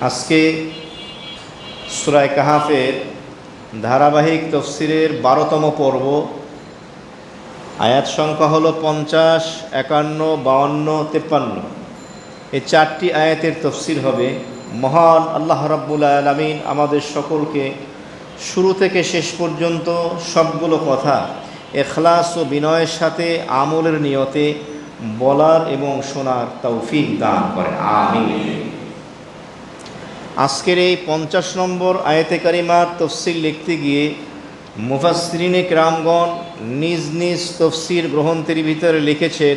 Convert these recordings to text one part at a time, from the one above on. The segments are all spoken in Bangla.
আজকে সূরা কাহাফের ধারাবাহিক তফসিরের 12তম পর্ব। আয়াত সংখ্যা হলো 50, 51, 52, 53। এই 4টি আয়াতের তফসির হবে। মহান আল্লাহ রাব্বুল আলামিন আমাদের সকলকে শুরু থেকে শেষ পর্যন্ত সবগুলো কথা ইখলাস ও বিনয়ের সাথে আমলের নিয়তে বলার এবং শোনার তৌফিক দান করেন, আমিন। আজকের এই 50 নম্বর আয়াতে কারিমার তফসির লিখতে গিয়ে মুফাসসিরিনে কেরামগণ নিজ নিজ তফসির গ্রন্থের ভিতরে লিখেছেন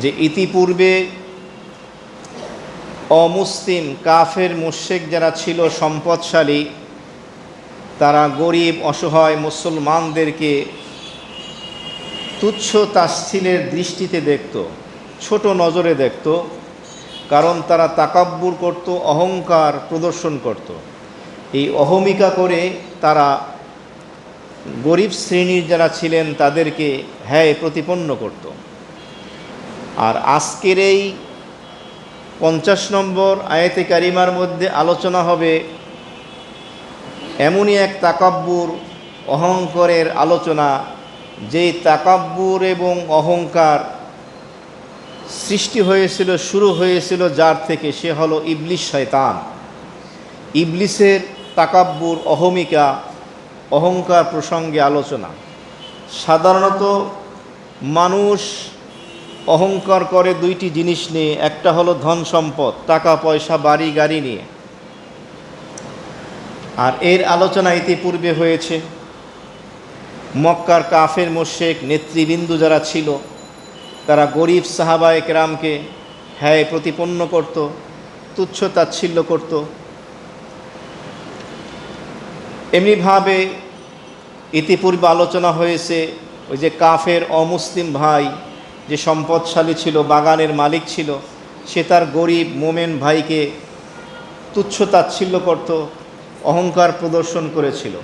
যে ইতিপূর্বে অমুসলিম কাফের মুশরিক যারা ছিল সম্পদশালী, তারা গরিব অসহায় মুসলমানদেরকে তুচ্ছ তাচ্ছিলের দৃষ্টিতে দেখত, ছোট নজরে দেখত, কারণ তারা তাকাব্বুর করত, অহংকার প্রদর্শন করত। এই অহমিকা করে তারা গরিব শ্রেণীর যারা ছিলেন তাদেরকে হ্যায় প্রতিপন্ন করত। আর আজকের এই 50 নম্বর আয়াতে কারিমার মধ্যে আলোচনা হবে এমনই এক তাকাব্বুর অহংকারের আলোচনা, যেই তাকাব্বুর এবং অহংকার সৃষ্টি হয়েছিল, শুরু হয়েছিল যার থেকে, সে হলো ইবলিস শয়তান। ইবলিসের তাকাব্বুর অহমিকা অহংকার প্রসঙ্গে আলোচনা। সাধারণত মানুষ অহংকার করে দুইটি জিনিস নিয়ে, একটা হলো ধন সম্পদ, টাকা পয়সা, বাড়ি গাড়ি নিয়ে। আর এর আলোচনা ইতিপূর্বে হয়েছে। মক্কার কাফের মুশরিক নেতৃবৃন্দ যারা ছিল, তারা গরিব সাহাবায়ে কেরামকে হ্যায় প্রতিপন্ন করত, তুচ্ছ তাচ্ছিল্য করত। এমনিভাবে ইতিপূর্বে আলোচনা হয়েছে ওই যে কাফের অমুসলিম ভাই যে সম্পদশালী ছিল, বাগানের মালিক ছিল, সে তার গরিব মোমেন ভাইকে তুচ্ছ তাচ্ছিল্য করত, অহংকার প্রদর্শন করেছিল।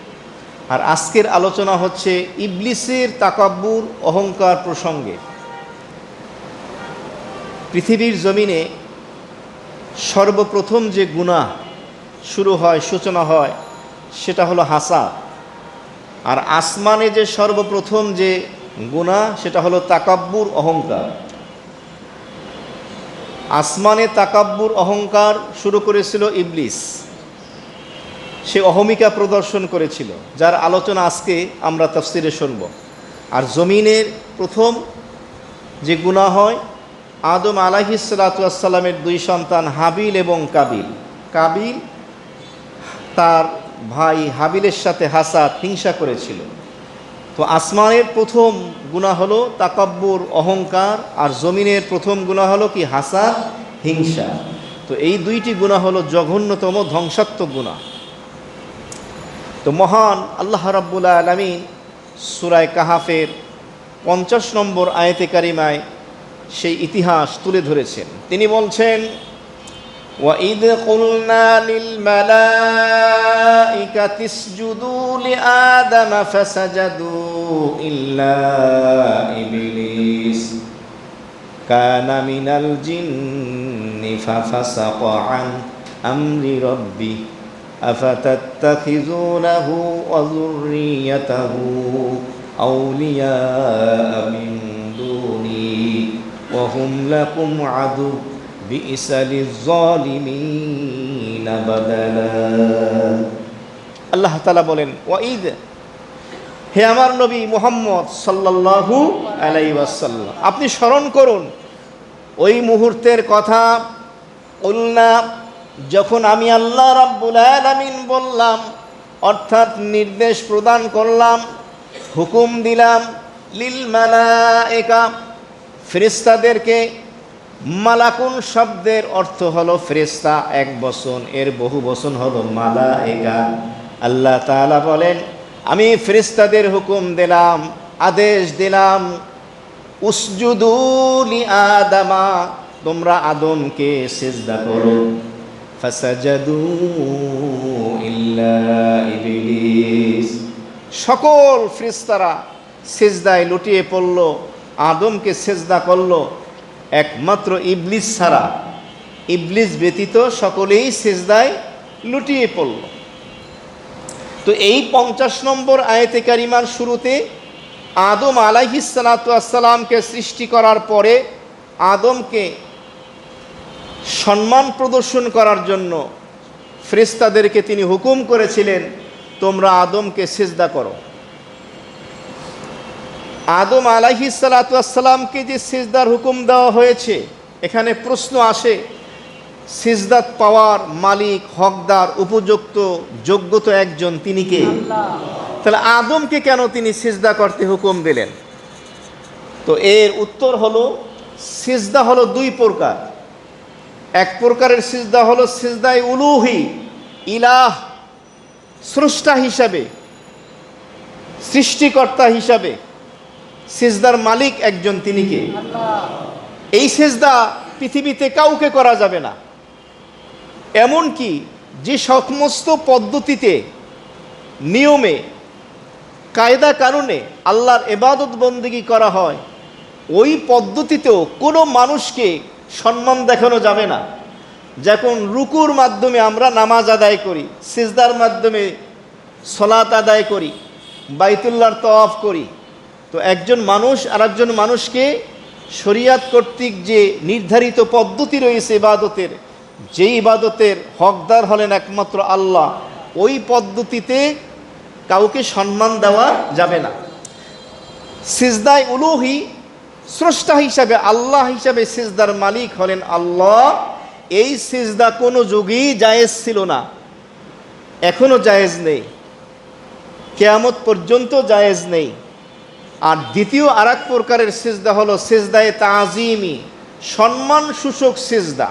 আর আজকের আলোচনা হচ্ছে ইবলিসের তাকাব্বুর অহংকার প্রসঙ্গে। পৃথিবীর জমিনে সর্বপ্রথম যে গুনাহ শুরু হয়, সূচনা হয়, সেটা হলো হাসাদ। আর আসমানে যে সর্বপ্রথম যে গুনাহ, সেটা হলো তাকাব্বুর অহংকার। আসমানে তাকাব্বুর অহংকার শুরু করেছিল ইবলিস, সে অহমিকা প্রদর্শন করেছিল, যার আলোচনা আজকে আমরা তাফসিরে শুনব। আর জমিনের প্রথম যে গুনাহ হয়, আদম আলাইহিস সালাতু ওয়াস সালামের 2 সন্তান হাবিল এবং কাবিল। কাবিল তার ভাই হাবিলের সাথে হাসাদ, হিংসা করেছিল। তো আসমানের প্রথম গুনাহ হলো তাকাব্বুর অহংকার, আর জমিনের প্রথম গুনাহ হলো কি? হাসাদ, হিংসা। তো এই দুইটি গুনাহ হলো জঘন্যতম ধ্বংসাত্মক গুনাহ। তো মহান আল্লাহ রাব্বুল আলামিন সূরা কাহাফের 50 নম্বর আয়াতে কারিমায় সেই ইতিহাস তুলে ধরেছেন। তিনি বলছেন, وَإِذْ قُلْنَا لِلْمَلَائِكَةِ اسْجُدُوا لِآدَمَ فَسَجَدُوا إِلَّا إِبْلِيسَ كَانَ مِنَ الْجِنِّ فَفَسَقَ عَنْ أَمْرِ رَبِّهِ أَفَتَتَّخِذُونَهُ وَذُرِّيَّتَهُ أَوْلِيَاءَ مِنْ دُونِي وَهُمْ لَكُمْ عَدُوٌّ بِئْسَ لِلظَّالِمِينَ بَدَلًا। আল্লাহ তাআলা বলেন, ওয়াইদ, হে আমার নবী মুহাম্মদ সাল্লাল্লাহু আলাইহি ওয়াসাল্লাম, আপনি স্মরণ করুন ওই মুহূর্তের কথা। কুলনা, যখন আমি আল্লাহ রাব্বুল আলামিন বললাম, অর্থাৎ নির্দেশ প্রদান করলাম, হুকুম দিলাম, লিল মালায়েকা, ফেরেশতাদেরকে। মালাকুন শব্দের অর্থ হলো ফেরেশতা, এক বচন, এর বহু বচন হলো মালায়েকা। আল্লাহ তাআলা বলেন, আমি ফেরেশতাদের হুকুম দিলাম, আদেশ দিলাম, উসজুদু লি আদামা, তোমরা আদমকে সিজদা করো। ফাসাজাদু ইল্লা ইবলিস, সকল ফেরেশতারা সিজদায় লুটিয়ে পড়ল, আদমকে সিজদা করল, একমাত্র ইবলিস ছাড়া। ইবলিস ব্যতীত সকলেই সিজদায় লুটিয়ে পড়ল। তো এই 50 নম্বর আয়াতে কারিমার শুরুতে আদম আলাইহিস সালাতু ওয়াসসালামকে সৃষ্টি করার পরে আদমকে সম্মান প্রদর্শন করার জন্য ফেরেশতাদেরকে তিনি হুকুম করেছিলেন, তোমরা আদমকে সিজদা করো। আদম আলাইহিস সালাতু ওয়াসসালামকে যে সিজদার হুকুম দেওয়া হয়েছে, এখানে প্রশ্ন আসে, সিজদাত পাওয়ার মালিক, হকদার, উপযুক্ত, যোগ্য তো একজন, তিনি কে? তাহলে আদমকে কেন তিনি সিজদা করতে হুকুম দিলেন? তো এর উত্তর হলো, সিজদা হলো দুই প্রকার। এক প্রকারের সিজদা হলো সিজদায়ে উলুহি, ইলাহ, স্রষ্টা হিসাবে, সৃষ্টিকর্তা হিসাবে সিজদার মালিক একজন, তিনি কে? এই সিজদা পৃথিবীতে কাউকে করা যাবে না। এমনকি যে সমস্ত পদ্ধতিতে, নিয়মে, কায়দা কানুনে আল্লাহর ইবাদত বন্দেগী করা হয়, ওই পদ্ধতিতেও কোনো মানুষকে সম্মান দেখানো যাবে না। যখন রুকুর মাধ্যমে আমরা নামাজ আদায় করি, সিজদার মাধ্যমে সলাত আদায় করি, বাইতুল্লাহর তওয়াফ করি, তো একজন মানুষ আরেকজন মানুষকে শরিয়াত কর্তৃক যে নির্ধারিত পদ্ধতি রয়েছে ইবাদতের, যে ইবাদতের হকদার হলেন একমাত্র আল্লাহ, ওই পদ্ধতিতে কাউকে সম্মান দেওয়া যাবে না। সিজদায় উলুহি, স্রষ্টা হিসাবে, আল্লাহ হিসাবে সিজদার মালিক হলেন আল্লাহ, এই সিজদা কোনো যুগেই জায়েজ ছিল না, এখনো জায়েজ নেই, কিয়ামত পর্যন্ত জায়েজ নেই। আর দ্বিতীয় আর এক প্রকারের সিজদা হলো সিজদায়ে তাজিমি, সম্মান সূচক সিজদা।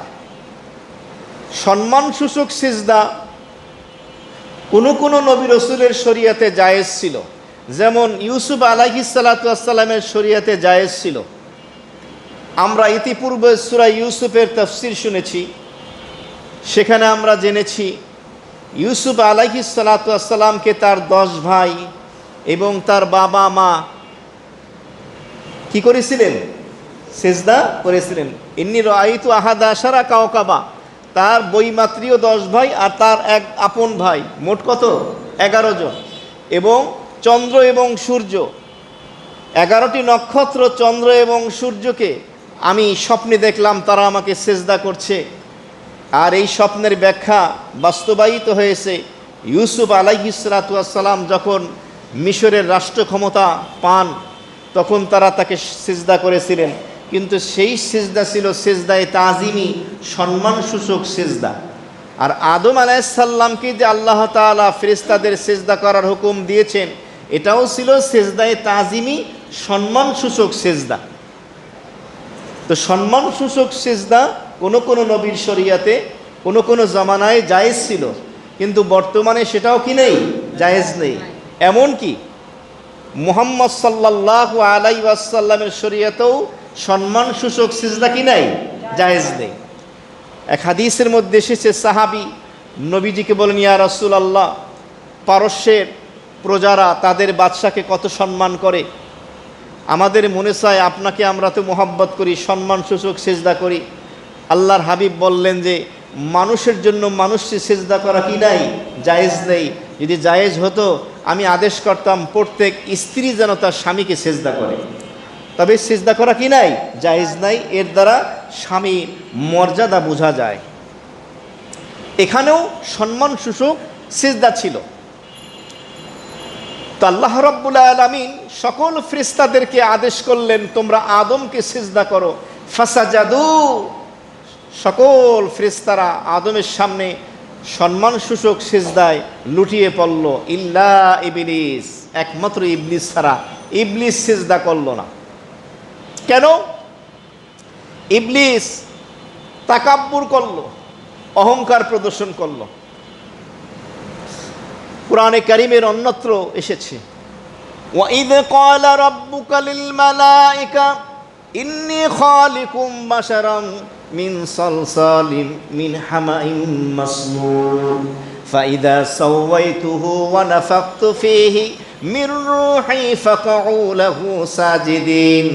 সম্মান সূচক সিজদা কোনো নবী রসুলের শরিয়াতে জায়েজ ছিল, যেমন ইউসুফ আলাইহিস সালাতু ওয়াসসালামের শরিয়াতে জায়েজ ছিল। আমরা ইতিপূর্বে সূরা ইউসুফের তাফসীর শুনেছি, সেখানে আমরা জেনেছি ইউসুফ আলাইহিস সালাতু ওয়াসসালামকে তার 10 ভাই এবং তার বাবা মা কি করেছিলেন? সিজদা করেছিলেন। ইন্নী রাআইতু আহাদা আশারা কাওকাবা, তার বইমাত্রীয় 10 ভাই আর তার এক আপন ভাই, মোট কত? 11 জন। এবং চন্দ্র এবং সূর্য, 11টি নক্ষত্র, চন্দ্র এবং সূর্যকে আমি স্বপ্নে দেখলাম, তারা আমাকে সিজদা করছে। আর এই স্বপ্নের ব্যাখ্যা বাস্তবায়িত হয়েছে। ইউসুফ আলাইহিস সালাতু ওয়াসসালাম যখন মিশরের রাষ্ট্র ক্ষমতা পান, তখন তারা তাকে সিজদা করেছিলেন, কিন্তু সেই সিজদা ছিল সিজদায়ে তাজিমি, সম্মানসূচক সিজদা। আর আদম আলাইহিস সালামকে যে আল্লাহ তাআলা ফেরেশতাদের সিজদা করার হুকুম দিয়েছেন, এটাও ছিল সিজদায়ে তাজিমি, সম্মানসূচক সিজদা। তো সম্মানসূচক সিজদা কোনো নবীর শরিয়াতে কোনো জামানায় জায়েজ ছিল, কিন্তু বর্তমানে সেটাও কি নেই? জায়েজ নেই। এমনকি মুহাম্মদ সাল্লাল্লাহু আলাইহি ওয়াসাল্লামের শরিয়াতেও সম্মানসূচক সিজদা কি নাই? জায়েজ নেই। এক হাদিসের মধ্যে এসেছে, সাহাবী নবীজিকে বলেন, ইয়া রাসূলুল্লাহ, পারস্যের প্রজারা তাদের বাদশাকে কত সম্মান করে, আমাদের মনে চায় আপনাকে আমরা তো মোহাব্বত করি, সম্মানসূচক সিজদা করি। আল্লাহর হাবিব বললেন যে মানুষের জন্য মানুষকে সিজদা করা কি নাই? জায়েজ নেই। যদি জায়েজ হতো আমি আদেশ করতাম প্রত্যেক স্ত্রী যেন তার স্বামীকে সিজদা করে, তবে সিজদা করা কি নাই? জায়েজ নাই। এর দ্বারা স্বামী মর্যাদা বোঝা যায়। এখানেও সম্মানসূচক সিজদা ছিল। তো আল্লাহ রাব্বুল আলামিন সকল ফেরেশতাদেরকে আদেশ করলেন, তোমরা আদমকে সিজদা করো। ফাসাজাদু, সকল ফেরেশতারা আদমের সামনে সম্মানসূচক সিজদায় লুটিয়ে পড়ল, ইল্লা ইবলিস, একমাত্র ইবলিস ছাড়া। ইবলিস সিজদা করল না। কেন? ইবলিস তাকাব্বুর করল, অহংকার প্রদর্শন করল। কুরআনে কারীমের অন্যত্র এসেছে, ওয়াইদ ক্বালা রাব্বুকা লিল মালাইকা ইন্নী খালিকুম বাশারাম মিন সালসালিম মিন হামাইম মাসনুন ফাইদা সাওয়াইতুহু ওয়া নাফাখতু ফীহি মির রূহি ফাকউ লাহু সাজিদিন।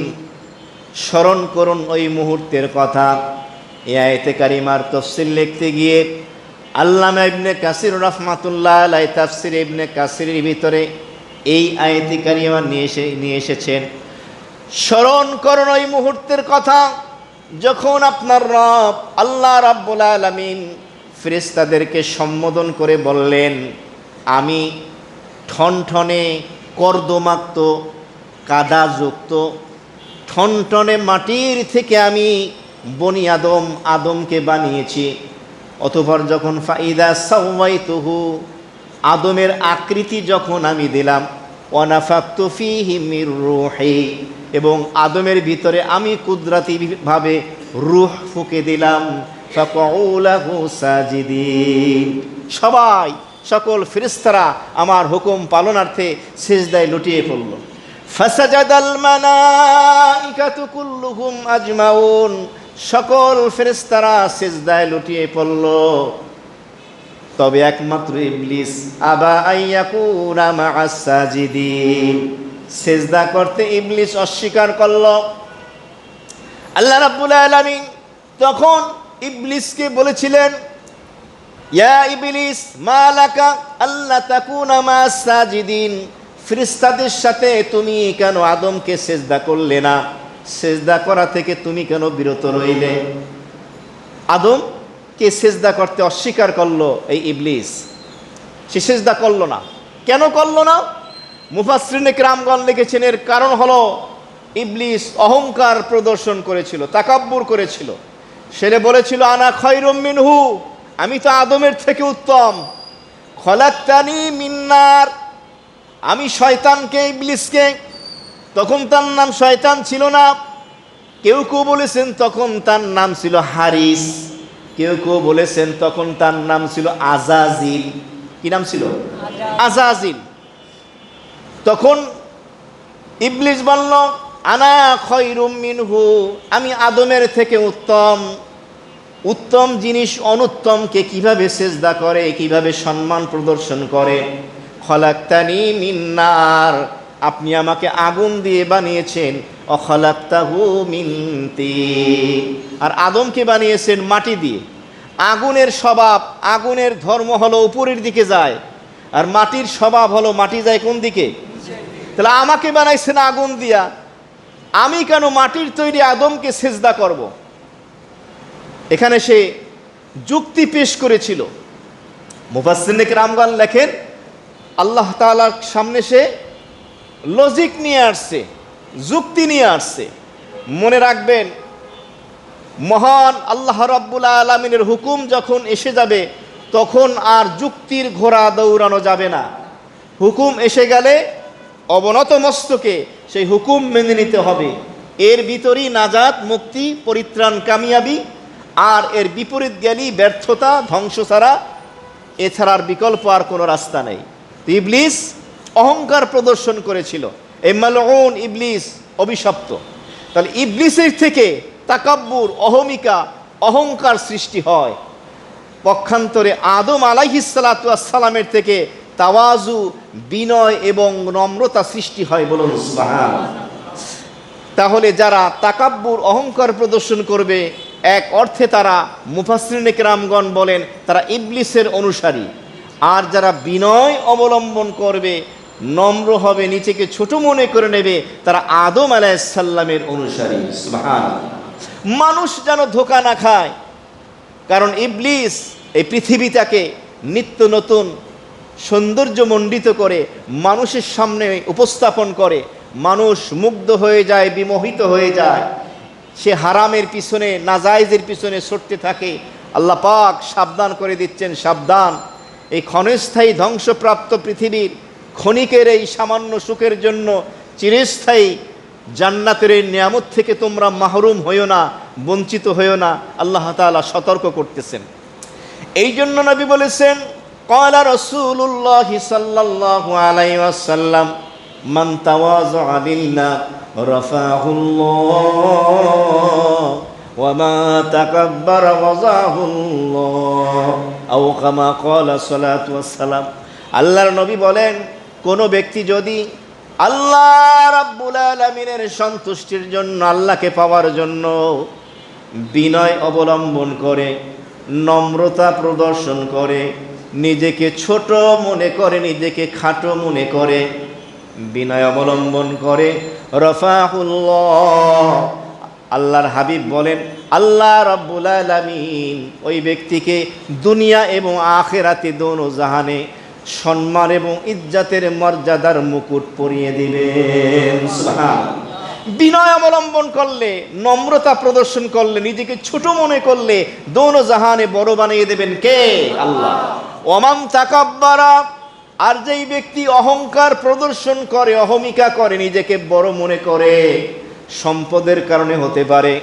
স্মরণ করুন ওই মুহূর্তের কথা এই আয়াতে কারিমার তাফসীর লিখতে গিয়ে আল্লামা ইবনে কাসির রাহমাতুল্লাহ আলাইহি তাফসীর ইবনে কাসিরের ভিতরে এই আয়াতে কারিমা নিয়ে এসেছেন। স্মরণ করুন ওই মুহূর্তের কথা যখন আপনার রব আল্লাহ রাব্বুল আলামিন ফেরেশতাদেরকে সম্বোধন করে বললেন, আমি ঠনঠনে কর্দমাক্ত কাদাযুক্ত ঠনঠনে মাটির থেকে আমি বনি আদমকে বানিয়েছি। অতঃপর যখন ফাইদা সাওয়াইতুহু আদমের আকৃতি যখন আমি দিলাম, ওয়ানাফাকতু ফীহি মির রূহি এবং আদমের ভিতরে আমি কুদরতিভাবে রূহ ফুঁকে দিলাম, ফাকাউ লাহু সাজিদিন সবাই সকল ফেরেশতারা আমার হুকুম পালনার্থে সিজদায় লুটিয়ে পড়ল। ফাসাজাদাল মালাইকাতু কুল্লুহুম আজমাউন সকল ফেরেশতারা সিজদায় লুটিয়ে পড়ল, তবে একমাত্র ইবলিস আবা আইয়াকুনা মা'আস সাজিদিন সিজদা করতে ইবলিস অস্বীকার করল। আল্লাহ রাব্বুল আলামিন তখন ইবলিসকে বলেছিলেন, ইয়া ইবলিস মা লাকা আল্লা তাকুনা মা'আস সাজিদিন ফেরেশতাদের সাথে তুমি কেন আদমকে সিজদা করলে না? সিজদা করা থেকে তুমি কেন বিরত রইলে? আদমকে সিজদা করতে অস্বীকার করলো এই ইবলিস, সে সিজদা করলো না। কেন করলো না? মুফাসসিরিনে কিরামগণ লিখেছেন এর কারণ হলো ইবলিস অহংকার প্রদর্শন করেছিল, তাকাব্বুর করেছিল। সে বলেছিল আনা খায়রুম মিনহু আমি তো আদমের থেকে উত্তম, খলাকতানি মিন নার আমি শয়তানকে ইবলিসকে, তখন তার নাম শয়তান ছিল না, কেউ কেউ বলেছেন তখন তার নাম ছিল হারিস, কেউ কেউ বলেছেন তখন তার নাম ছিল আজাজিল। কি নাম ছিল? আজাজিল। তখন ইবলিস বলল আনা খায়রুম মিনহু আমি আদমের থেকে উত্তম। উত্তম জিনিস অনুত্তমকে কিভাবে সিজদা করে, কিভাবে সম্মান প্রদর্শন করে? খলাকতানি মিন নার আপনি আমাকে আগুন দিয়ে বানিয়েছেন, অখলাকতাহু মিন তিন আর আদমকে বানিয়েছেন মাটি দিয়ে। আগুনের স্বভাব, আগুনের ধর্ম হলো উপরের দিকে যায়, আর মাটির স্বভাব হলো মাটি যায় কোন দিকে? তাহলে আমাকে বানাইছেন আগুন দিয়া, আমি কেন মাটির তৈরি আদমকে সিজদা করব? এখানে সে যুক্তি পেশ করেছিল। মুফাসসিরিনে কিরামগণ লেখেন আল্লাহ তাআলার সামনে সে লজিক নিয়ে আসছে, যুক্তি নিয়ে আসছে। মনে রাখবেন মহান আল্লাহ রাব্বুল আলামিনের হুকুম যখন এসে যাবে তখন আর যুক্তির ঘোড়া দৌড়ানো যাবে না। হুকুম এসে গেলে অবনত মস্তকে সেই হুকুম মেনে নিতে হবে। এর ভিতরই নাজাত, মুক্তি, পরিত্রাণ, কামিয়াবি। আর এর বিপরীত গেলেই ব্যর্থতা, ধ্বংস ছাড়া, এছাড়ার বিকল্প আর কোনো রাস্তা নেই। ইবলিস অহংকার প্রদর্শন করেছিল। এই মালউন ইবলিস অভিশপ্ত। তাহলে ইবলিসের থেকে তাকাব্বুর, অহমিকা, অহংকার সৃষ্টি হয়। পক্ষান্তরে আদম আলাইহিস সালাতু ওয়াস সালামের থেকে তাওয়াজু, বিনয় এবং নম্রতা সৃষ্টি হয়। বলুন সুবহানাল্লাহ। তাহলে যারা তাকাব্বুর, অহংকার প্রদর্শন করবে এক অর্থে তারা মুফাসসিরিনে কিরামগণ বলেন তারা ইবলিসের অনুসারী। আর যারা বিনয় অবলম্বন করবে, নম্র হবে, নিজেকে ছোট মনে করে নেবে, তারা আদম আলাইহিস সালামের অনুসারী। সুবহানাল্লাহ। মানুষ যেন ধোঁকা না খায়, কারণ ইবলিস এই পৃথিবীটাকে নিত্য নতুন সৌন্দর্যমণ্ডিত করে মানুষের সামনে উপস্থাপন করে। মানুষ মুগ্ধ হয়ে যায়, বিমোহিত হয়ে যায়, সে হারামের পিছনে, নাজায়েজের পিছনে ছুটতে থাকে। আল্লাহ পাক সাবধান করে দিচ্ছেন, সাবধান, এই ক্ষণস্থায়ী ধ্বংসপ্রাপ্ত পৃথিবীর ক্ষণিকের এই সামান্য সুখের জন্য চিরস্থায়ী জান্নাতের এই নিয়ামত থেকে তোমরা মাহরুম হইও না, বঞ্চিত হইও না। আল্লাহ তাআলা সতর্ক করতেছেন। এই জন্য নবী বলেছেন ক্বালা রাসূলুল্লাহ সাল্লাল্লাহু আলাইহি ওয়াসাল্লাম মান তাওয়াযআ লিল্লাহ রাফাহুল্লাহ ওয়া মা তাকাব্বারা ওয়াযাহুল্লাহ আও কামা ক্বালা সাল্লাল্লাহু আলাইহি ওয়াসাল্লাম। আল্লাহর নবী বলেন কোন ব্যক্তি যদি আল্লাহ রাব্বুল আলামিনের সন্তুষ্টির জন্য, আল্লাহকে পাওয়ার জন্য বিনয় অবলম্বন করে, নম্রতা প্রদর্শন করে, নিজেকে ছোট মনে করে, নিজেকে খাটো মনে করে, বিনয় অবলম্বন করে, রফাহুল্লাহ, আল্লাহর হাবিব বলেন আল্লাহ রাব্বুল আলামিন ওই ব্যক্তিকে দুনিয়া এবং আখিরাতে দোনো জাহানে সম্মান এবং ইজ্জতের মর্যাদার মুকুট পরিয়ে দিবেন। সুবহানাল্লাহ। বিনয় অবলম্বন করলে, নম্রতা প্রদর্শন করলে, নিজেকে ছোট মনে করলে দোনো জাহানে বড় বানিয়ে দেবেন কে? আল্লাহ। ওমান তাকাব্বারা, আর যেই ব্যক্তি অহংকার প্রদর্শন করে, অহমিকা করে, নিজেকে বড় মনে করে, সম্পদের কারণে হতে পারে,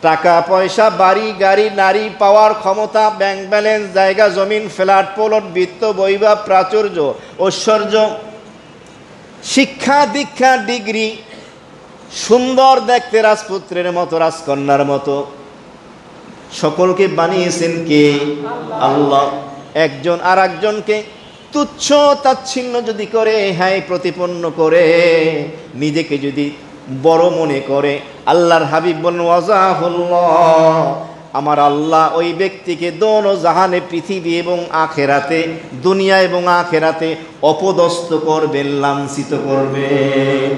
টাকা পয়সা, বাড়ি গাড়ি, নারী, পাওয়ার ক্ষমতা, ব্যাংক ব্যালেন্স, জায়গা জমিন, ফ্ল্যাট প্লট, বিত্ত বৈভব, প্রাচুর্য, ঐশ্বর্য, শিক্ষা দীক্ষা, ডিগ্রি, সুন্দর দেখতে রাজপুত্রের মতো, রাজকন্যার মতো, সকলকে বানিয়েছেন কে? আল্লাহ। একজন আর একজনকে তুচ্ছ তাচ্ছিন্ন যদি করে, হ্যাঁ প্রতিপন্ন করে, নিজেকে যদি বড় মনে করে, আল্লাহর হাবিব বলেন ওয়াজাহুল্লাহ, আমার আল্লাহ ওই ব্যক্তিকে দোনো জাহানে, পৃথিবী এবং আখেরাতে, দুনিয়া এবং আখেরাতে অপদস্থ করবেন, লাঞ্ছিত করবেন।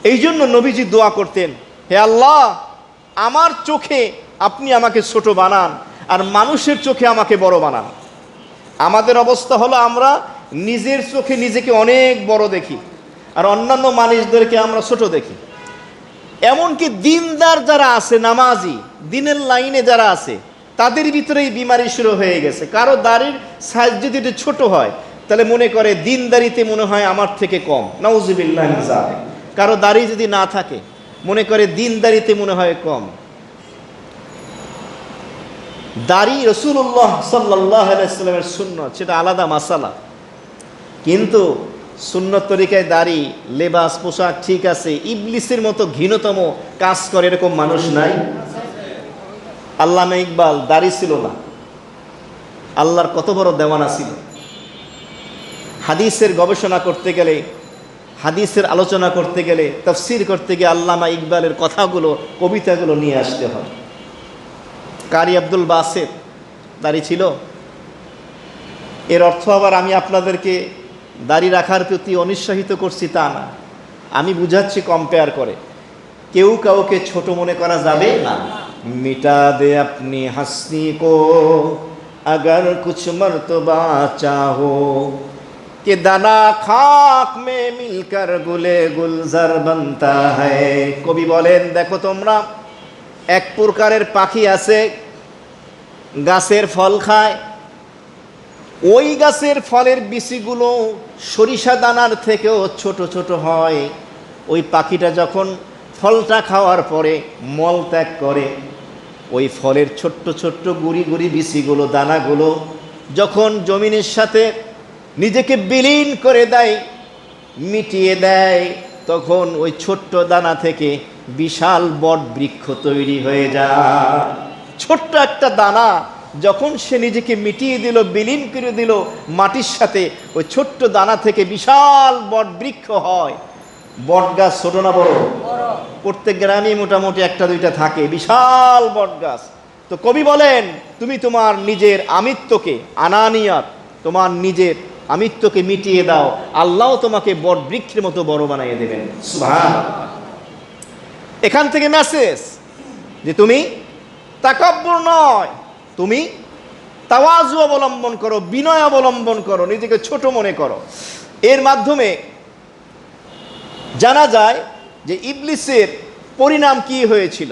এই জন্য নবীজি দোয়া করতেন, হে আল্লাহ আমার চোখে আপনি আমাকে ছোট বানান, আর মানুষের চোখে আমাকে বড় বানান। আমাদের অবস্থা হলো আমরা নিজের চোখে নিজেকে অনেক বড় দেখি, আর অন্যান্য মানুষদেরকে আমরা ছোট দেখি। এমনকি দিনদার যারা আছে, নামাজি, দিনের লাইনে যারা আছে, তাদের ভিতরেই বিমারি শুরু হয়ে গেছে। কারো দাড়ির সাইজ যদি একটু ছোট হয়, তাহলে মনে করে দিনদারিতে মনে হয় আমার থেকে কম, নাউজুবিল্লাহ মিন যালিক। কারো দাড়ি যদি না থাকে, মনে করে দিনদারিতে মনে হয় কম। দাড়ি রাসূলুল্লাহ সাল্লাল্লাহু আলাইহি ওয়াসাল্লামের সুন্নাত, সেটা আলাদা মাসালা, কিন্তু সুন্নত তরিকায় দাড়ি, লেবাস, পোশাক ঠিক আছে, ইবলিসের মতো ঘৃণতম কাজ করে এরকম মানুষ নাই? আল্লামা ইকবাল দাড়ি ছিল না, আল্লাহর কত বড় দেওয়ানা ছিল। হাদিসের গবেষণা করতে গেলে, হাদিসের আলোচনা করতে গেলে, তাফসীর করতে গিয়ে আল্লামা ইকবালের কথাগুলো, কবিতাগুলো নিয়ে আসতে হয়। কারি আব্দুল বাসেত দাড়ি ছিল। এর অর্থ আবার আমি আপনাদেরকে দাড়ি রাখার প্রতি অনুৎসাহিত করছি তা না, আমি বুঝাচ্ছি কম্পেয়ার করে। কেউ কাউকে ছোট মনে করা যাবে না। মিটা দে আপনি হাসনি কো अगर कुछ मर्तबा चाहो कि दाना खाक में मिलकर गुले गुलजार बनता है। কবি বলেন, দেখো তোমরা, এক প্রকারের পাখি আছে, গাছের ফল খায়, ওই গাছের ফলের বিচিগুলো সরিষা দানার থেকেও ছোট ছোট হয়। ওই পাখিটা যখন ফলটা খাওয়ার পরে মল ত্যাগ করে, ওই ফলের ছোট্ট ছোট্ট গুড়ি গুড়ি বিচিগুলো, দানাগুলো যখন জমিনের সাথে নিজেকে বিলীন করে দেয়, মিটিয়ে দেয়, তখন ওই ছোট্ট দানা থেকে বিশাল বট বৃক্ষ তৈরি হয়ে যায়। ছোট্ট একটা দানা যখন সে নিজেকে মিটিয়ে দিল, বিলীন করে দিল মাটির সাথে, ওই ছোট্ট দানা থেকে বিশাল বট বৃক্ষ হয়। বট গাছ ছোট না বড়? প্রত্যেক গ্রামে মোটামুটি একটা দুইটা থাকে, বিশাল বট গাছ। তো কবি বলেন, তুমি তোমার নিজের আমিত্বকে, আনানিয়াত, তোমার নিজের আমিত্বকে মিটিয়ে দাও, আল্লাহ তোমাকে বট বৃক্ষের মতো বড় বানিয়ে দেবেন। সুবহানাল্লাহ। এখান থেকে মেসেজ যে তুমি তাকাব্বুর নয়, তুমি তাওয়াজু অবলম্বন করো, বিনয় অবলম্বন করো, নিজেকে ছোট মনে করো। এর মাধ্যমে জানা যায় যে ইবলিসের পরিণাম কি হয়েছিল।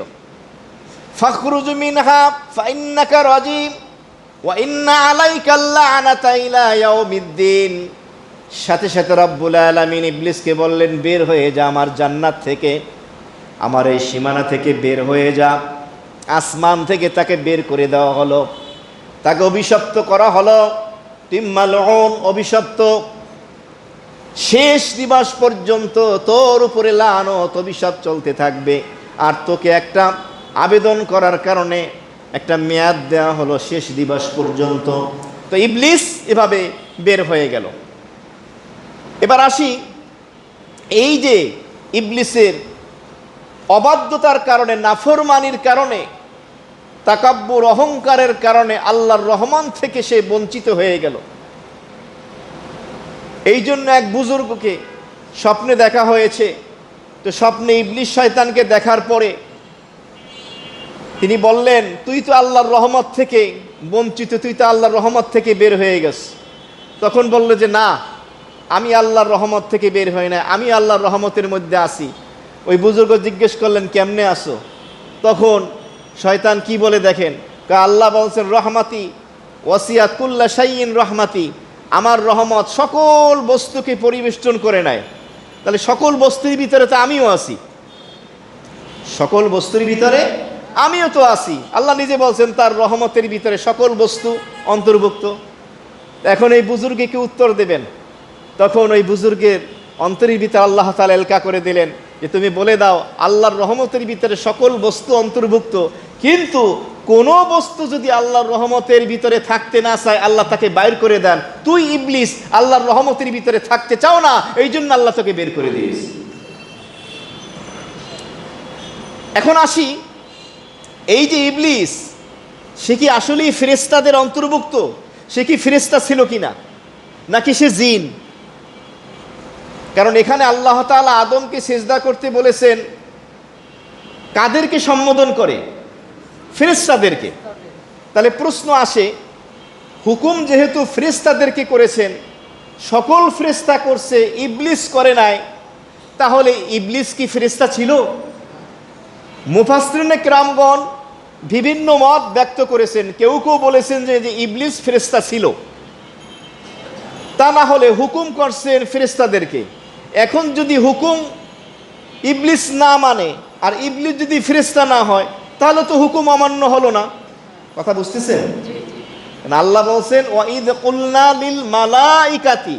ফাখরুজু মিনহা ফাইন্নাকা রাজিম ওয়া ইন্না আলাইকা লানাতা ইলা ইয়াউমিদ্দিন। সাথে সাথে রব্বুল আলামিন ইবলিসকে বললেন, বের হয়ে যা আমার জান্নাত থেকে, আমার এই সীমানা থেকে বের হয়ে যা। আসমান থেকে তাকে বের করে দেওয়া হলো, তাকে অভিশপ্ত করা হলো। তিম্মালউন, অভিশপ্ত, শেষ দিবস পর্যন্ত তোর উপরে লানত, অভিশাপ চলতে থাকবে। আর তোকে একটা আবেদন করার কারণে একটা মেয়াদ দেওয়া হলো শেষ দিবস পর্যন্ত। তো ইবলিস এভাবে বের হয়ে গেল। এবার আসি, এই যে ইবলিসের অবাধ্যতার কারণে, নাফরমানির কারণে তাকাব্বুর অহংকারের কারণে আল্লাহর রহমান থেকে সে বঞ্চিত হয়ে গেল। এই জন্য এক বুজুর্গকে স্বপ্নে দেখা হয়েছে। তো স্বপ্নে ইবলিস শয়তানকে দেখার পরে তিনি বললেন, তুই তো আল্লাহর রহমত থেকে বঞ্চিত, তুই তো আল্লাহর রহমত থেকে বের হয়ে গেছ। তখন বলল যে না, আমি আল্লাহর রহমত থেকে বের হই না, আমি আল্লাহর রহমতের মধ্যে আসি। ওই বুজুর্গ জিজ্ঞেস করলেন, কেমনে আসো? তখন শয়তান কি বলে দেখেন, আল্লাহ বলছেন রহমাতি ওয়াসিয়াত কুল্লা শাইইন রহমাতি, আমার রহমত সকল বস্তুকে পরিবেষ্টন করে নেয়। তাহলে সকল বস্তুর ভিতরে তো আমিও আছি, সকল বস্তুর ভিতরে আমিও তো আছি। আল্লাহ নিজে বলছেন তার রহমতের ভিতরে সকল বস্তু অন্তর্ভুক্ত। এখন এই বুজুর্গে কি উত্তর দেবেন? তখন ওই বুজুর্গের অন্তরের ভিতরে আল্লাহ তাআলা এলকা করে দিলেন যে তুমি বলে দাও আল্লাহর রহমতের ভিতরে সকল বস্তু অন্তর্ভুক্ত, কিন্তু কোনো বস্তু যদি আল্লাহর রহমতের ভিতরে থাকতে না চায় আল্লাহ তাকে বাইর করে দেন। তুই ইবলিস আল্লাহর রহমতের ভিতরে থাকতে চাও না, এই জন্য আল্লাহ তোকে বের করে দিয়েছে। এখন আসি, এই যে ইবলিস, সে কি আসলেই ফেরেশতাদের অন্তর্ভুক্ত? সে কি ফেরেশতা ছিল কিনা, নাকি সে জিন? কারণ এখানে আল্লাহ তাআলা আদমকে সিজদা করতে বলেছেন, কাদেরকে সম্বোধন করে? ফেরেশতাদেরকে। তাহলে প্রশ্ন আসে, হুকুম যেহেতু ফেরেশতাদেরকে করেছেন, সকল ফেরেশতা করছে, ইবলিস করে নাই, তাহলে ইবলিস কি ফেরেশতা ছিল? মুফাসসিরিনে কেরামগণ বিভিন্ন মত ব্যক্ত করেছেন। কেউ কেউ বলেছেন যে ইবলিস ফেরেশতা ছিল, তা না হলে হুকুম করছেন ফেরেশতাদেরকে। এখন যদি হুকুম ইবলিস না মানে আর ইবলিস যদি ফেরেশতা না হয়, তাহলে তো হুকুম অমান্য হলো না। কথা বুঝতেছেন? আল্লাহ বলছেন ওয়াইদ কুলনা লিল মালাইকাতি,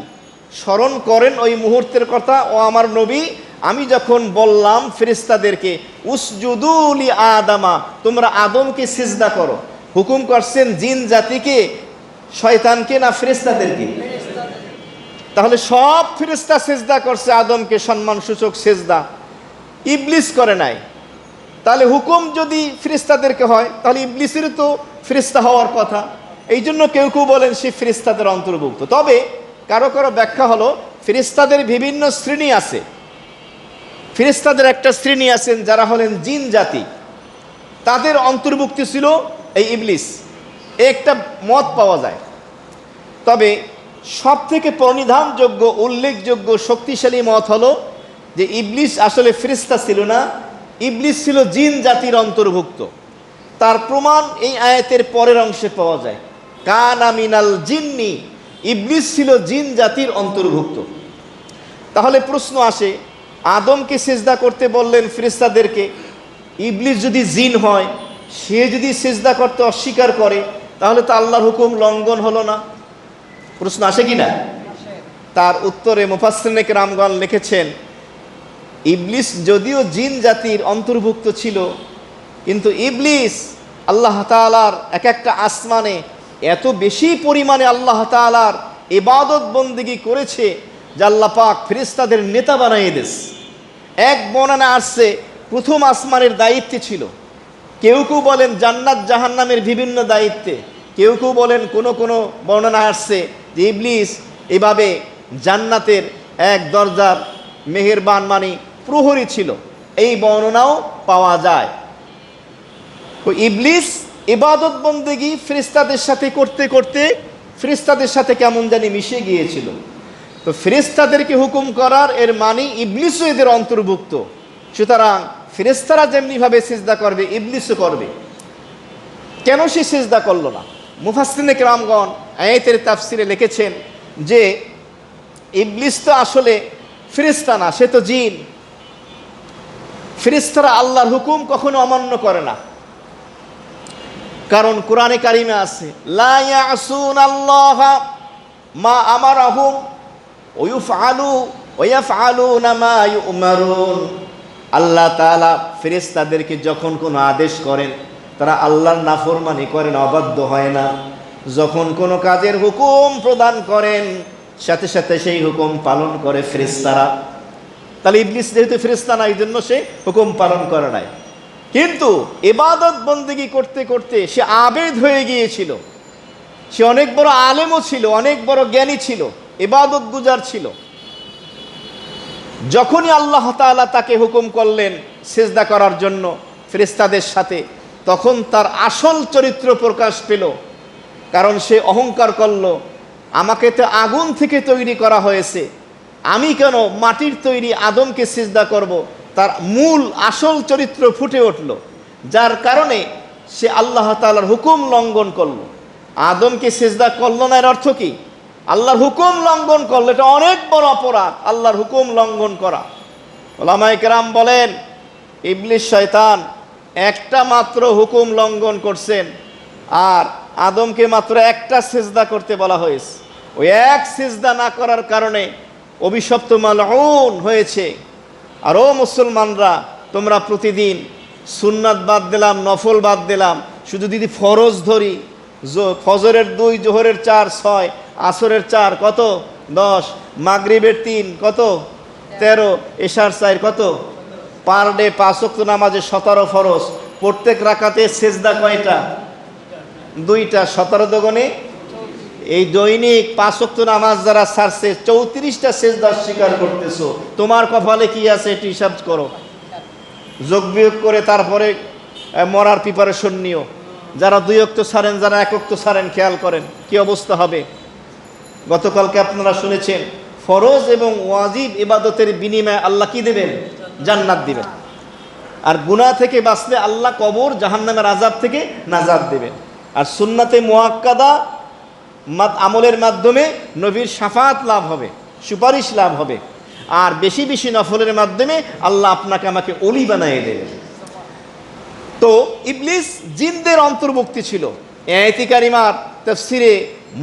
স্মরণ করেন ওই মুহূর্তের কথা, ও আমার নবী, আমি যখন বললাম ফেরেশতাদেরকে উসজুদু লি আদামা, তোমরা আদমকে সিজদা করো। হুকুম করছেন জিন জাতিকে, শয়তানকে, না ফেরেশতাদেরকে? তাহলে সব ফেরেশতা সিজদা করছে আদমকে, সম্মানসূচক সিজদা, ইবলিস করে নাই। তাহলে হুকুম যদি ফেরেশতাদেরকে হয়, তাহলে ইবলিসের তো ফেরেশতা হওয়ার কথা। এই জন্য কেউ কেউ বলেন সে ফেরেশতাদের অন্তর্ভুক্ত। তবে কারো কারো ব্যাখ্যা হলো ফেরেশতাদের বিভিন্ন শ্রেণী আছে। ফেরেশতাদের একটা শ্রেণী আছেন যারা হলেন জিন জাতি, তাদের অন্তর্ভুক্তি ছিল এই ইবলিস, একটা মত পাওয়া যায়। তবে সব থেকে প্রণিধানযোগ্য, উল্লেখযোগ্য, শক্তিশালী মত হলো যে ইবলিস আসলে ফেরেশতা ছিল না, ইবলিস ছিল জিন জাতির অন্তর্ভুক্ত। তার প্রমাণ এই আয়াতের পরের অংশে পাওয়া যায়, কানা মিনাল জিন্নি, ইবলিস ছিল জিন জাতির অন্তর্ভুক্ত। তাহলে প্রশ্ন আসে, আদমকে সিজদা করতে বললেন ফেরেশতাদেরকে, ইবলিস যদি জিন হয়, সে যদি সিজদা করতে অস্বীকার করে, তাহলে তো আল্লাহর হুকুম লঙ্ঘন হলো না? প্রশ্ন আসে কি না? তার উত্তরে মুফাসসিরিনে কেরামগণ লিখেছেন, ইবলিস যদিও জিন জাতির অন্তর্ভুক্ত ছিল, কিন্তু ইবলিস আল্লাহ তাআলার এক একটা আসমানে এত বেশি পরিমাণে আল্লাহ তাআলার ইবাদত বন্দেগী করেছে যে আল্লাহ পাক ফেরেশতাদের নেতা বানিয়ে দিয়েছে। এক বর্ণনা আসছে প্রথম আসমানের দায়িত্বে ছিল। কেউ কেউ বলেন জান্নাত জাহান্নামের বিভিন্ন দায়িত্বে, কেউ কেউ বলেন কোনো কোনো বর্ণনা আসছে যে ইবলিস এভাবে জান্নাতের এক দরজার মেহেরবান মানে প্রহরী ছিল, এই বর্ণনাও পাওয়া যায়। তো ইবলিস ইবাদত বন্দেগী ফেরেশতাদের সাথে করতে করতে ফেরেশতাদের সাথে কেমন জানি মিশে গিয়েছিল। তো ফেরেশতাদেরকে হুকুম করার এর মানে ইবলিসও এদের অন্তর্ভুক্ত। সুতরাং ফেরেশতারা যেমনিভাবে সিজদা করবে, ইবলিসও করবে। কেন সে সিজদা করল না? মুফাসসিরিনে কেরামগণ আয়াতের তাফসিরে লিখেছেন যে ইবলিস তো আসলে ফেরেশতা না, সে তো জিন। ফেরেশতারা আল্লাহর হুকুম কখনো অমান্য করে না, কারণ কোরআনে কারিমে আছে লা ইয়াসুনাল্লাহা মা আমারাহুম ওয়া ইয়াফআলুনা মা ইউমারুন। আল্লাহ তাআলা ফেরেশতাদেরকে যখন কোনো আদেশ করেন, তারা আল্লাহর নাফরমানি করেন, অবাধ্য হয় না। যখন কোনো কাজের হুকুম প্রদান করেন, সাথে সাথে সেই হুকুম পালন করে ফেরেশতারা। তাহলে ইবলিস যেহেতু ফেরেশতা না, এই জন্য সে হুকুম পালন করে নাই। কিন্তু ইবাদত বন্দেগী করতে করতে সে আবেদ হয়ে গিয়েছিল। সে অনেক বড় আলেমও ছিল, অনেক বড় জ্ঞানী ছিল, ইবাদত গুজার ছিল। যখনই আল্লাহ তাআলা তাকে হুকুম করলেন সিজদা করার জন্য ফেরেশতাদের সাথে, তখন তার আসল চরিত্র প্রকাশ পেল। কারণ সে অহংকার করল, আমাকে তো আগুন থেকে তৈরি করা হয়েছে, আমি কেন মাটির তৈরি আদমকে সিজদা করব। তার মূল আসল চরিত্র ফুটে উঠল, যার কারণে সে আল্লাহ তাআলার হুকুম লঙ্ঘন করল। আদমকে সিজদা করলো না, এর অর্থ কি? আল্লাহর হুকুম লঙ্ঘন করলো। এটা অনেক বড় অপরাধ, আল্লাহর হুকুম লঙ্ঘন করা। উলামায়ে কেরাম বলেন, ইবলিস শয়তান একটা মাত্র হুকুম লঙ্ঘন করছেন, আর আদমকে মাত্র একটা সিজদা করতে বলা হয়েছে। ওই এক সিজদা না করার কারণে অভিশপ্ত মালউন হয়েছে। আর ও মুসলমানরা, তোমরা প্রতিদিন সুন্নাত বাদ দিলাম, নফল বাদ দিলাম, শুধু যদি ফরজ ধরি, ফজরের 2, জোহরের 4, 6, আসরের 4 কত? 10, মাগরিবের 3 কত? 13, এশার 4 কত? পার ডে 5 ওয়াক্ত নামাজে 17 ফরজ। প্রত্যেক রাকাতে সেজদা কয়টা? 2টা। 17 দোগুণে, এই দৈনিক 5 ওয়াক্ত নামাজ যারা ছাড়ছে 34টা সেজদা স্বীকার করতেছো। তোমার কপালে কি আছে এটি হিসাব করো, যোগ বিয়োগ করে তারপরে মরার প্রিপারেশন নিও। যারা 2 ওয়াক্ত ছাড়েন, যারা 1 ওয়াক্ত ছাড়েন, খেয়াল করেন কি অবস্থা হবে। গতকালকে আপনারা শুনেছেন, ফরজ এবং ওয়াজিব ইবাদতের বিনিময়ে আল্লাহ কি দেবেন? জান্নাত দিবেন। আর গুনাহ থেকে বাঁচলে আল্লাহ কবর জাহান্নামের আযাব থেকে নাজাত দেবেন। আর সুন্নাতে মুআক্কাদা আমলের মাধ্যমে নবীর শাফাত লাভ হবে, সুপারিশ লাভ হবে। আর বেশি বেশি নফলের মাধ্যমে আল্লাহ আপনাকে আমাকে ওলি বানিয়ে দেবেন। তো ইবলিস জিনদের অন্তর্ভুক্তি ছিল। আয়াতে কারিমার তাফসিরে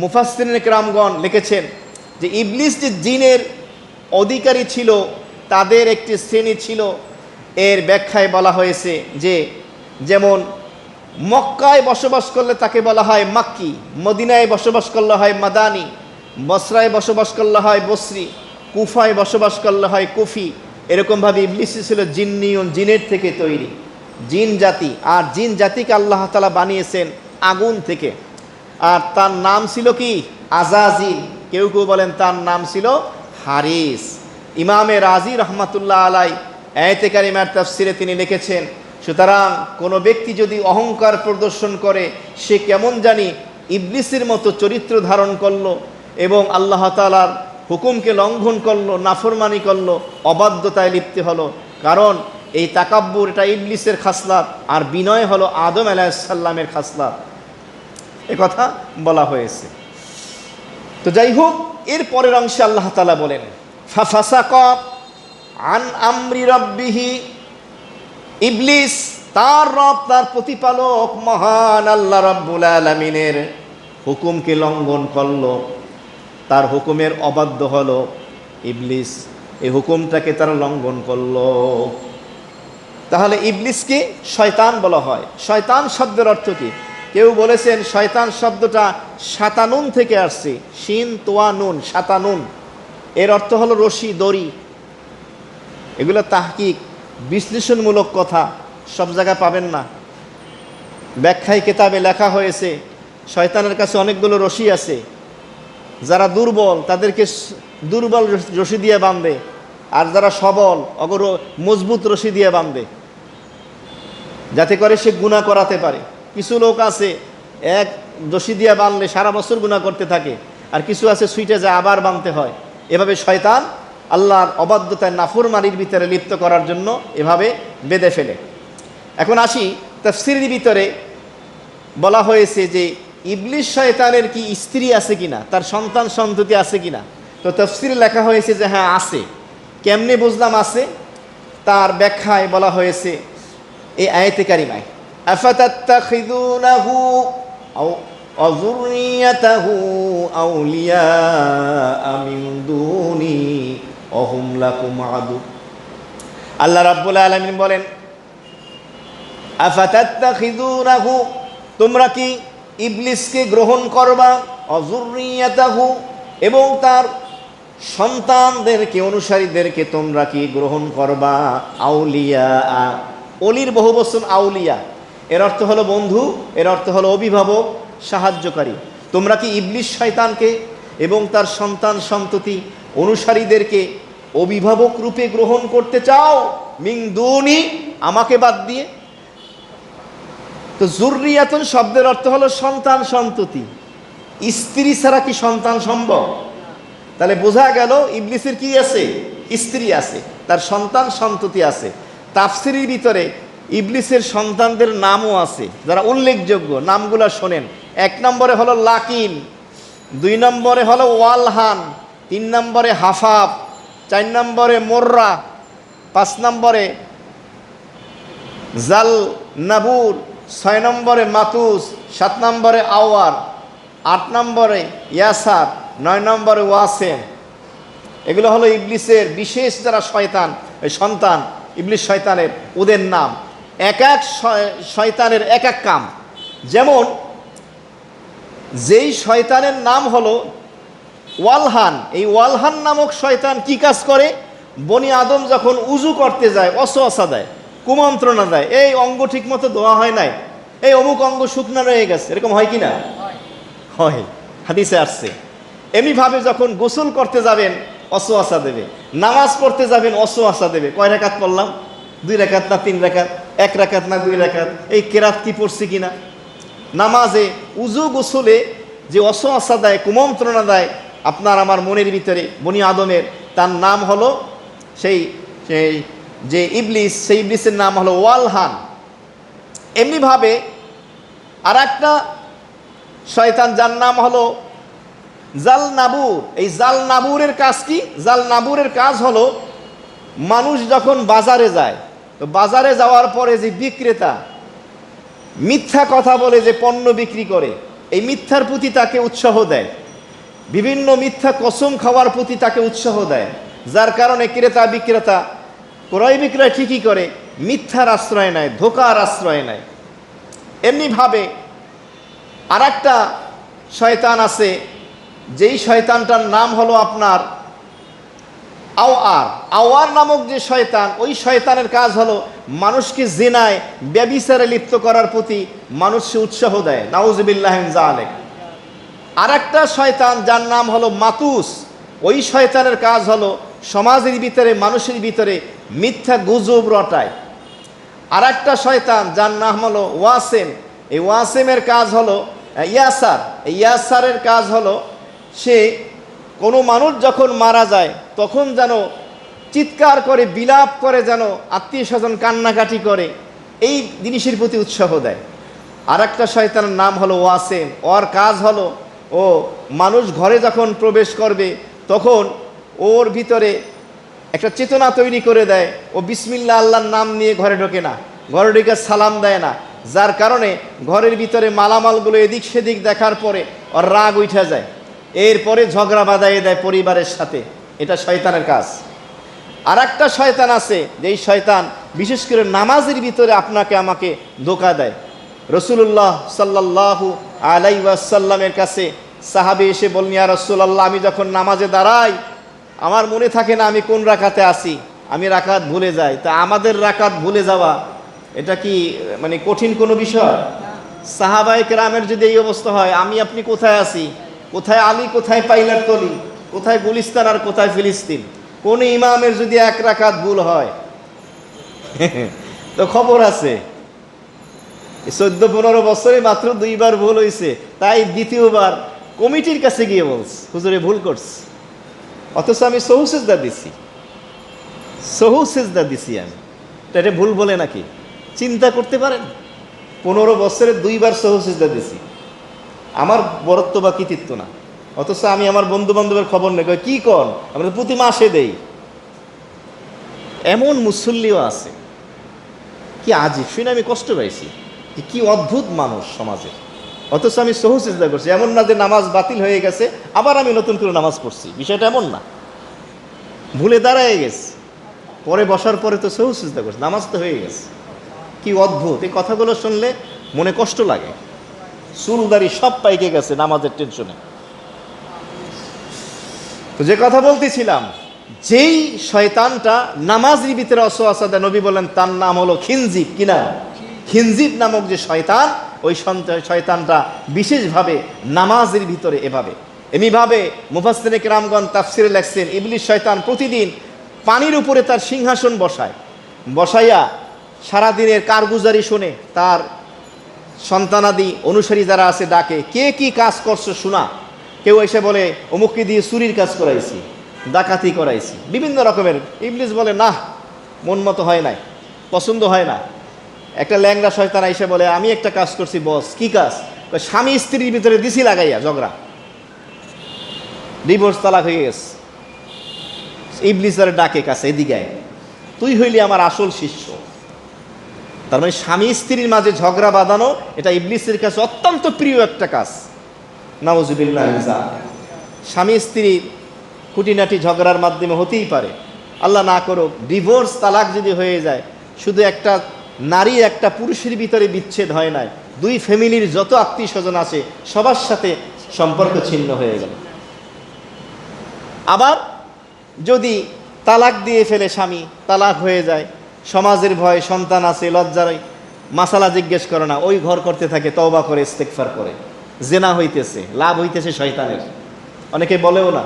মুফাসসিরিন কেরামগণ লিখেছেন যে ইবলিস যে জিনের অধিকারী ছিল, তাদের একটি শ্রেণী ছিল। এর ব্যাখ্যায় বলা হয়েছে যে, যেমন মক্কায় বসবাস করলে তাকে বলা হয় মাক্কি, মদিনায় বসবাস করলে হয় মাদানি, বসরায় বসবাস করলে হয় বসরি, কুফায় বসবাস করলে হয় কুফি। এরকমভাবে ইবলিস ছিল জিন্নিয়ন, জিনের থেকে তৈরি জিন জাতি। আর জিন জাতিকে আল্লাহ তাআলা বানিয়েছেন আগুন থেকে। আর তার নাম ছিল কি? আজাজিল। কেউ কেউ বলেন তার নাম ছিল হারিস। ইমামে রাজি রহমাতুল্লাহ আলাই আয়াতে কারিমার তাফসিরে তিনি লিখেছেন, সুতরাং কোনো ব্যক্তি যদি অহংকার প্রদর্শন করে, সে কেমন জানি ইবলিসের মতো চরিত্র ধারণ করলো এবং আল্লাহ তাআলার হুকুমকে লঙ্ঘন করলো, নাফরমানি করলো, অবাধ্যতায় লিপ্ত হলো। কারণ এই তাকাব্বুর এটা ইবলিসের খাসলাত, আর বিনয় হলো আদম আলাইহিস সালামের খাসলাত। কথা বলা হয়েছে। তো যাই হোক, এর পরের অংশে আল্লাহ তাআলা বলেন, ফাফাসাকা আন আমরি রাব্বিহি, ইবলিস তার রব, তার প্রতিপালক মহান আল্লাহ রাব্বুল আলামিনের হুকুমকে লঙ্ঘন করলো, তার হুকুমের অবাধ্য হলো ইবলিস। এই হুকুমটাকে তারা লঙ্ঘন করলো। তাহলে ইবলিসকে শয়তান বলা হয়। শয়তান শব্দের অর্থ কি? কেউ বলেছেন শয়তান শব্দটা শাতানুন থেকে আসছে, শিন তোয়া নুন, শাতানুন। এর অর্থ হলো রশি, দড়ি। এগুলো তাহকিক, বিশ্লেষণমূলক কথা, সব জায়গায় পাবেন না। ব্যাখ্যায় কিতাবে লেখা হয়েছে শয়তানের কাছে অনেকগুলো রশি আছে, যারা দুর্বল তাদেরকে দুর্বল রশি দিয়ে বাঁধে, আর যারা সবল অগর মজবুত রশি দিয়ে বাঁধে, যাতে করে সে গুনাহ করাতে পারে। কিছু লোক আছে এক রশি দিয়ে বাঁধলে সারা বছর গুনাহ করতে থাকে, আর কিছু আছে সুইটে যায় আবার বাঁধতে হয়। এভাবে শয়তান আল্লাহর অবাধ্যতায় নাফরমানির ভিতরে লিপ্ত করার জন্য এভাবে বেঁধে ফেলে। এখন আসি তাফসীরের ভিতরে বলা হয়েছে যে ইবলিস শয়তানের কি স্ত্রী আছে কিনা, তার সন্তান সন্ততি আছে কিনা। তো তাফসীরে লেখা হয়েছে যে হ্যাঁ আছে। কেমনে বুঝলাম আছে? তার ব্যাখ্যায় বলা হয়েছে এই আয়াতে কারিমায়, আফাতাত্তাখিযুনাহু আও যুররিয়াতাহু আউলিয়া মিন দুনি ওয়া হুম লাকুম আদু। আল্লাহ রাব্বুল আলামিন বলেন, আফাতাত্তাখিযুনাহু, তোমরা কি ইবলিসকে গ্রহণ করবা, ওয়া যুররিয়াতাহু, এবং তার সন্তানদেরকে, অনুসারীদেরকে তোমরা কি গ্রহণ করবা, আউলিয়া, অলির বহুবচন আউলিয়া, এর অর্থ হলো বন্ধু, এর অর্থ হলো অভিভাবক, সাহায্যকারী। তোমরা কি ইবলিস শয়তানকে এবং তার সন্তান সন্ততি অনুসারীদেরকে অভিভাবক রূপে গ্রহণ করতে চাও মিন দুনি, আমাকে বাদ দিয়ে? তো যুররিয়াতুন শব্দের অর্থ হলো সন্তান সন্ততি। স্ত্রী ছাড়া কি সন্তান সম্ভব? তাহলে বোঝা গেল ইবলিসের কি আছে? স্ত্রী আছে, তার সন্তান সন্ততি আছে। তাফসিরের ভিতরে ইবলিসের সন্তানদের নামও আছে, যারা উল্লেখযোগ্য। নামগুলো শোনেন। 1 নম্বরে হলো লাকিন, 2 নম্বরে হলো ওয়ালহান, 3 নম্বরে হাফাফ, 4 নম্বরে মোর্রা, 5 নম্বরে জাল নাবুর, 6 নম্বরে মাতুস, 7 নম্বরে আওয়ার, 8 নম্বরে ইয়াসার, 9 নম্বরে ওয়াসেম। এগুলো হলো ইবলিসের বিশেষ যারা শয়তান, ওই সন্তান ইবলিস শয়তানের, ওদের নাম। এক এক শয়তানের এক এক কাম। যেমন যেই শয়তানের নাম হলো ওয়ালহান, এই ওয়ালহান নামক শয়তান কি কাজ করে? বনি আদম যখন উজু করতে যায় অসওয়াসা দেয়, কুমন্ত্রণা দেয়, এই অঙ্গ ঠিক মতো ধোয়া হয় নাই, এই অমুক অঙ্গ শুকনা রয়ে গেছে, এরকম হয় কি না? হয়, হাদিসে আসছে। এমনিভাবে যখন গোসল করতে যাবেন অসওয়াসা দেবে, নামাজ পড়তে যাবেন অসওয়াসা দেবে। কয় রাকাত পড়লাম? 2 রাকাত না 3 রাকাত? 1 রাকাত না 2 রাকাত? এই কেরাত কি পড়ছি কিনা? নামাজে উজু গোসলে যে অসওয়াসা দেয়, কুমন্ত্রণা দেয় আপনার আমার মনের ভিতরে বনি আদমের, তার নাম হলো সেই সেই যে ইবলিস, সেই ইবলিসের নাম হলো ওয়ালহান। এমনিভাবে আর একটা শয়তান যার নাম হলো জাল নাবুর। এই জাল নাবুরের কাজ কি? জাল নাবুরের কাজ হলো মানুষ যখন বাজারে যায়, তো বাজারে যাওয়ার পরে যে বিক্রেতা মিথ্যা কথা বলে যে পণ্য বিক্রি করে, এই মিথ্যার প্রতি তাকে উৎসাহ দেয়, বিভিন্ন মিথ্যা কসম খাওয়ার প্রতি তাকে উৎসাহ দেয়, যার কারণে ক্রেতা বিক্রেতা ক্রয় বিক্রয় ঠিকই করে, মিথ্যার আশ্রয় নেয়, ধোকার আশ্রয় নেয়। এমনিভাবে আর একটা শয়তান আছে, যেই শয়তানটার নাম হলো আপনার আওয়ার। আওয়ার নামক যে শয়তান, ওই শয়তানের কাজ হলো মানুষকে জিনায় ব্যভিচারে লিপ্ত করার প্রতি মানুষকে উৎসাহ দেয়। নাউজুবিল্লাহ মিন যালিক। আর একটা শয়তান যার নাম হলো মাতুস, ওই শয়তানের কাজ হলো সমাজের ভিতরে মানুষের ভিতরে মিথ্যা গুজব রটায়। আর একটা শয়তান যার নাম হলো ওয়াসেম, এই ওয়াসেমের কাজ হলো ইয়াসার। এই ইয়াসারের কাজ হলো সে কোনো মানুষ যখন মারা যায় তখন যেন চিৎকার করে বিলাপ করে, যেন আত্মীয় স্বজন কান্নাকাটি করে, এই জিনিসের প্রতি উৎসাহ দেয়। আর একটা শয়তানের নাম হলো ওয়াসেম, ওর কাজ হলো ও মানুষ ঘরে যখন প্রবেশ করবে তখন ওর ভিতরে একটা চেতনা তৈরি করে দেয়, ও বিসমিল্লাহ আল্লাহর নাম নিয়ে ঘরে ঢোকে না, ঘরে ঢুকে সালাম দেয় না, যার কারণে ঘরের ভিতরে মালামালগুলো এদিক সেদিক দেখার পরে ওর রাগ উঠে যায়, এরপরে ঝগড়া বাঁধাইয়ে দেয় পরিবারের সাথে। এটা শয়তানের কাজ। আর একটা শয়তান আছে, যেই শয়তান বিশেষ করে নামাজের ভিতরে আপনাকে আমাকে ধোঁকা দেয়। রসুল্লাহ সাল্লাল্লাহু আলাইহি ওয়াসাল্লামের কাছে সাহাবী এসে বললেন, ইয়া রাসূলুল্লাহ, আমি যখন নামাজে দাঁড়াই আমার মনে থাকে না আমি কোন রাকাতে আছি, আমি রাকাত ভুলে যাই। তা আমাদের রাকাত ভুলে যাওয়া এটা কি মানে কঠিন কোনো বিষয়? সাহাবায়ে কেরামের যদি এই অবস্থা হয়, আমি আপনি কোথায় আছি, কোথায় আলী, কোথায় পাইলার তলি, কোথায় গুলিস্তান আর কোথায় ফিলিস্তিন, কোন ইমামের যদি 1 রাকাত ভুল হয় তো খবর আছে। 14-15 বছরে মাত্র 2 বার ভুল হয়েছে, তাই দ্বিতীয়বার কমিটির কাছে গিয়ে বলছে, হুজুরে ভুল করছে। অথচ আমি সহু সিজদা দিছি, সহু সিজদা দিছি আমি, এটা ভুল বলে নাকি? চিন্তা করতে পারেন, 15 বছরে 2 বার সহু সিজদা দিছি, আমার বরত্ব বা কৃতিত্ব না। অথচ আমি আমার বন্ধু বান্ধবের খবর নেই, কি কন, আমরা প্রতি মাসে দেই। এমন মুসল্লিও আছে, কি আজিব, শুনে আমি কষ্ট পাইছি, কি অদ্ভুত মানুষ সমাজে। অথচ আমি সহু সিজদা করছি। এমন না যে নামাজ বাতিল হয়ে গেছে আবার আমি নতুন করে নামাজ পড়ছি, বিষয়টা এমন না। ভুলে দাঁড়ায় গেছে, পরে বসার পরে তো সহু সিজদা করছে, নামাজ তো হয়ে গেছে। কি অদ্ভুত! এই কথাগুলো শুনলে মনে কষ্ট লাগে। চুলদারি সব পাইকে গেছে নামাজের টেনশনে। তো যে কথা বলতেছিলাম, যেই শয়তানটা নামাজের ভিতরে অসওয়াসা দেয়, নবী বলেন তার নাম হলো খিনজিব। কিনা? খিনজিব নামক যে শয়তান, ওই শয়তানটা বিশেষভাবে নামাজের ভিতরে এমনিভাবে মুফাসসিরিনে কেরামগণ তাফসিরে লেখছেন, ইবলিস শয়তান প্রতিদিন পানির উপরে তার সিংহাসন বসাইয়া সারাদিনের কারগুজারি শুনে, তার সন্তানাদি অনুসারী যারা আছে ডাকে, কে কি কাজ করছো শোনা। কেউ এসে বলে অমুককে দিয়ে চুরির কাজ করাইছি, ডাকাতি করাইছি, বিভিন্ন রকমের। ইবলিস বলে না, মন মতো হয় নাই, পছন্দ হয় না। একটা ল্যাংড়া শয়তান এসে বলে আমি একটা কাজ করছি বস। কি কাজ? স্বামী স্ত্রীর ভিতরে দিছি লাগাইয়া ঝগড়া, ডিভোর্স, তালাক হয়ে গেছে। ইবলিসের ডাকে কাছে, এদিকে আয়, তুই হইলি আমার আসল শিষ্য। তার মানে স্বামী স্ত্রীর মাঝে ঝগড়া বাঁধানো, এটা ইবলিসের কাছে অত্যন্ত প্রিয় একটা কাজ। নাউজুবিল্লাহ। স্বামী স্ত্রীর খুঁটিনাটি ঝগড়ার মাধ্যমে হতেই পারে, আল্লাহ না করুক ডিভোর্স, তালাক যদি হয়ে যায়, শুধু একটা নারী একটা পুরুষের ভিতরে বিচ্ছেদ হয় নাই, দুই ফ্যামিলির যত আত্মীয় স্বজন আছে সবার সাথে সম্পর্ক ছিন্ন হয়ে গেল। আবার যদি তালাক দিয়ে ফেলে স্বামী, তালাক হয়ে যায়, সমাজের ভয়, সন্তান আছে, লজ্জার মাসালা জিজ্ঞেস করে না, ওই ঘর করতে থাকে, তওবা করে, ইস্তেগফার করে। জেনা হইতেছে, লাভ হইতেছে শয়তানের। অনেকে বলেও না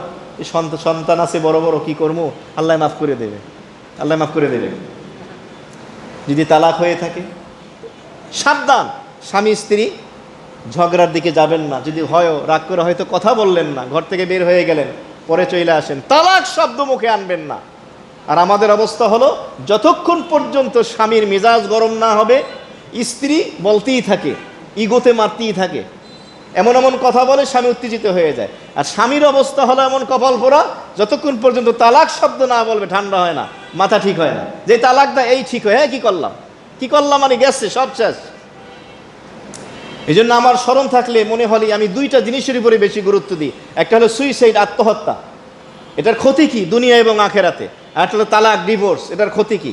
সন্তান আছে বড় বড়, কি করবো, আল্লাহ মাফ করে দেবে, আল্লাহ মাফ করে দেবে। যদি তালাক হয়ে থাকে সাবধান, স্বামী স্ত্রী ঝগড়ার দিকে যাবেন না। যদি হয় রাগ করে হয়তো কথা বললেন না, ঘর থেকে বের হয়ে গেলেন, পরে চলে আসেন, তালাক শব্দ মুখে আনবেন না। আর আমাদের অবস্থা হলো, যতক্ষণ পর্যন্ত স্বামীর মেজাজ গরম না হবে, স্ত্রী বলতেই থাকে, ইগোতে মারতেই থাকে, এমন এমন কথা বলে স্বামী উত্তেজিত হয়ে যায়। আর স্বামীর অবস্থা হলো এমন কপাল পোড়া, যতক্ষণ পর্যন্ত তালাক শব্দ না বলবে ঠান্ডা হয় না, মাথা ঠিক হয় না। যে তালাক দেয় এই ঠিক হয়, হ্যাঁ কি করলাম মানে গেছে, সব শেষ। এই জন্য আমার স্মরণ থাকলে মনে হলে আমি দুইটা জিনিসের উপরে বেশি গুরুত্ব দিই। একটা হলো সুইসাইড, আত্মহত্যা, এটার ক্ষতি কি দুনিয়া এবং আখেরাতে। আর একটা হলো তালাক, ডিভোর্স, এটার ক্ষতি কি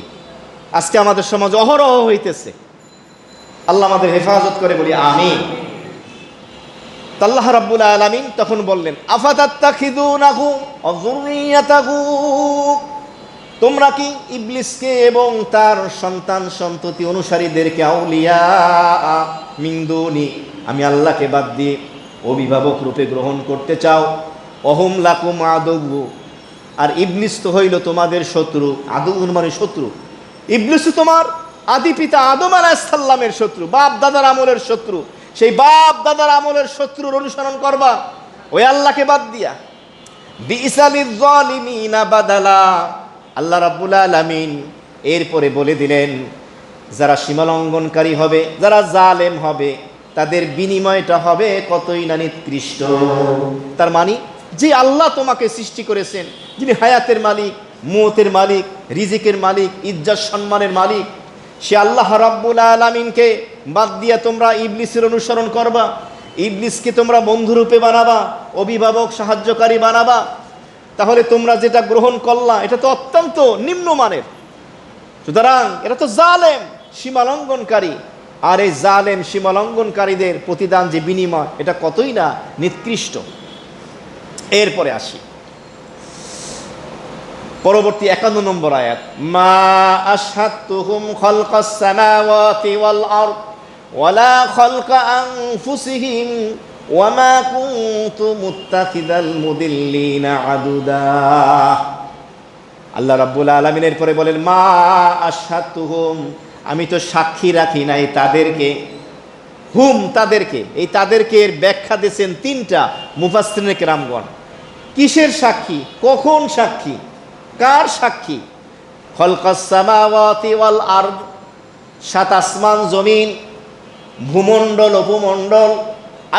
আজকে আমাদের সমাজে অহরহ হইতেছে। আল্লাহ আমাদের হেফাজত করে, বলি আমিন। আল্লাহ রাব্বুল আলামিন তখন বললেন, আফাতাত্তাখিযুনাহু ওয়া যুররিয়াতাহু, তোমরা কি ইবলিসকে এবং তার সন্তান সন্ততি অনুসারীদেরকে আউলিয়া মিন দুনি, আমি আল্লাহকে বাদ দিয়ে অভিভাবক রূপে গ্রহণ করতে চাও। অহুম লাকুম আদুউ, আর ইবলিস তো হইল তোমাদের শত্রু। আদুউন মানে শত্রু। ইবলিস তোমার আদি পিতা আদম আলাইহিস সালামের শত্রু, বাপ দাদার আমলের শত্রু। সেই বাপ দাদার আমলের শত্রুর অনুসরণ করবা ওই আল্লাহকে বাদ দিয়া। বিইসা লিয-যালিমিনা বাদালা, আল্লাহ রাব্বুল আলামিন এরপরে বলে দিলেন, যারা সীমালঙ্ঘনকারী হবে, যারা জালেম হবে, তাদের বিনিময়টা হবে কতই না নিকৃষ্ট। তার মানে যে আল্লাহ তোমাকে সৃষ্টি করেছেন, যিনি হায়াতের মালিক, মওতের মালিক, রিজিকের মালিক, ইজ্জত সম্মানের মালিক, সে আল্লাহ রাব্বুল আলামিনকে বাদ দিয়া তোমরা ইবলিসের অনুসরণ করবা, ইবলিসকে তোমরা বন্ধুরূপে বানাবা, অভিভাবক সাহায্যকারী বানাবা, তাহলে তোমরা যেটা গ্রহণ করলা এটা তো অত্যন্ত নিম্নমানের। সুতরাং এটা তো জালেম, সীমালঙ্ঘনকারী। আর এই জালেম সীমালঙ্ঘনকারীদের প্রতিদান যে বিনিময়, এটা কতই না নিকৃষ্ট। এরপরে আসি পরবর্তী 51 নম্বর আয়াত, মা আশহাদতুহুম খালকাস সামাওয়াতি ওয়াল আরদ ওয়ালা খালকা আনফুসিহিম ওয়া মা কুনতু মুত্তাখিদাল মুদিল্লিনা আদুদা। আল্লাহ রাব্বুল আলামিনের পরে বলেন, মা আশহাদতুহুম, আমি তো সাক্ষী রাখি নাই তাদেরকে। হুম, তাদেরকে, এই তাদেরকে এর ব্যাখ্যা দিয়েছেন তিনটা মুফাসসিরিনে কেরামগণ। কিসের সাক্ষী, কখন সাক্ষী, কার সাক্ষী? খালকাস সামাওয়াতি ওয়াল আরদ, সাত আসমান জমিন, ভূমণ্ডল উপমণ্ডল।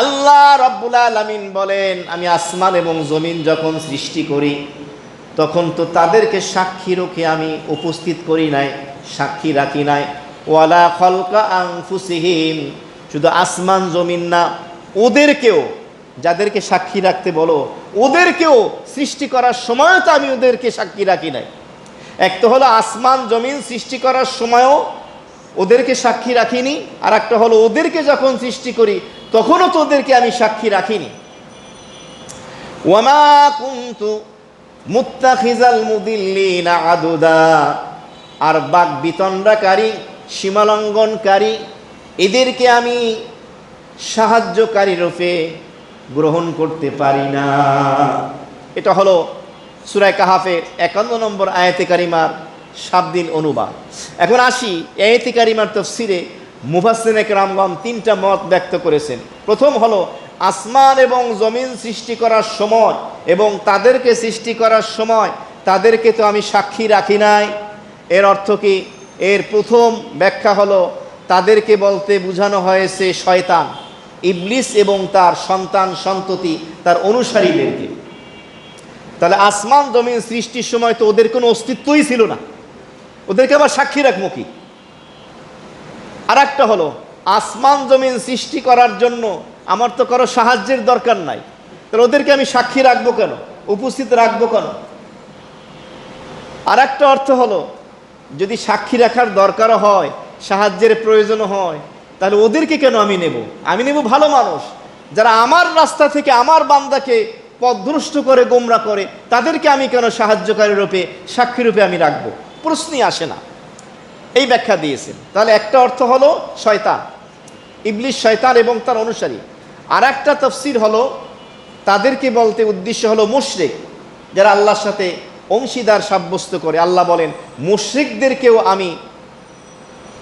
আল্লাহ রাব্বুল আলামিন বলেন, আমি আসমান এবং জমিন যখন সৃষ্টি করি তখন তো তাদেরকে সাক্ষী রেখে আমি উপস্থিত করি নাই, সাক্ষী রাখি নাই। ওয়ালা খালকা আনফুসিহিম, শুধু আসমান জমিন না, ওদেরকেও, যাদেরকে সাক্ষী রাখতে বলো, ওদেরকেও সৃষ্টি করার সময় তো আমি ওদেরকে সাক্ষী রাখি নাই। এক তো হলো আসমান জমিন সৃষ্টি করার সময়ও ওদেরকে সাক্ষী রাখিনি, আর একটা হলো ওদেরকে যখন সৃষ্টি করি তখনও তো ওদেরকে আমি সাক্ষী রাখিনি। ওয়ামা কুনতু মুত্তাখিজাল মুদিল্লিনা আদুদা, আর বাক বিতণ্ডাকারী, সীমালঙ্ঘনকারী, এদেরকে আমি সাহায্যকারী রূপে গ্রহণ করতে পারি না। এটা হলো সূরা কাহাফের 51 নম্বর আয়াতে কারিমার শাব্দিক অনুবাদ। এখন আসি আয়াতে কারিমার তাফসিরে। মুফাসসিরিনে কেরামগণ 3টা মত ব্যক্ত করেছেন। প্রথম হলো আসমান এবং জমিন সৃষ্টি করার সময় এবং তাদেরকে সৃষ্টি করার সময় তাদেরকে তো আমি সাক্ষী রাখি নাই। এর অর্থ কি? এর প্রথম ব্যাখ্যা হলো তাদেরকে বলতে বোঝানো হয়েছে শয়তান, ইবলিস এবং তার সন্তান সন্ততি, তার অনুসারীদেরকে। তাহলে আসমান জমিন সৃষ্টির সময় তো ওদের কোনো অস্তিত্বই ছিল না, ওদেরকে আবার সাক্ষী রাখবো কি? আর একটা হলো আসমান জমিন সৃষ্টি করার জন্য আমার তো কারো সাহায্যের দরকার নাই, তাহলে ওদেরকে আমি সাক্ষী রাখবো কেন, উপস্থিত রাখবো কেন? আর একটা অর্থ হলো যদি সাক্ষী রাখার দরকারও হয়, সাহায্যের প্রয়োজন হয়, তাহলে ওদেরকে কেন আমি নেব? আমি নেব ভালো মানুষ যারা আমার রাস্তা থেকে আমার বান্দাকে পথভ্রষ্ট করে গোমরা করে, তাদেরকে আমি কেন সাহায্যকারী রূপে সাক্ষী রূপে আমি রাখবো? প্রশ্নই আসে না। এই ব্যাখ্যা দিয়েছেন। তাহলে একটা অর্থ হলো শয়তান, ইবলিস শয়তান এবং তার অনুসারী। আর একটা তাফসীর হলো তাদেরকে বলতে উদ্দেশ্য হলো মুশরিক, যারা আল্লাহর সাথে অংশীদার সাব্যস্ত করে। আল্লাহ বলেন মুশরিকদেরকেও আমি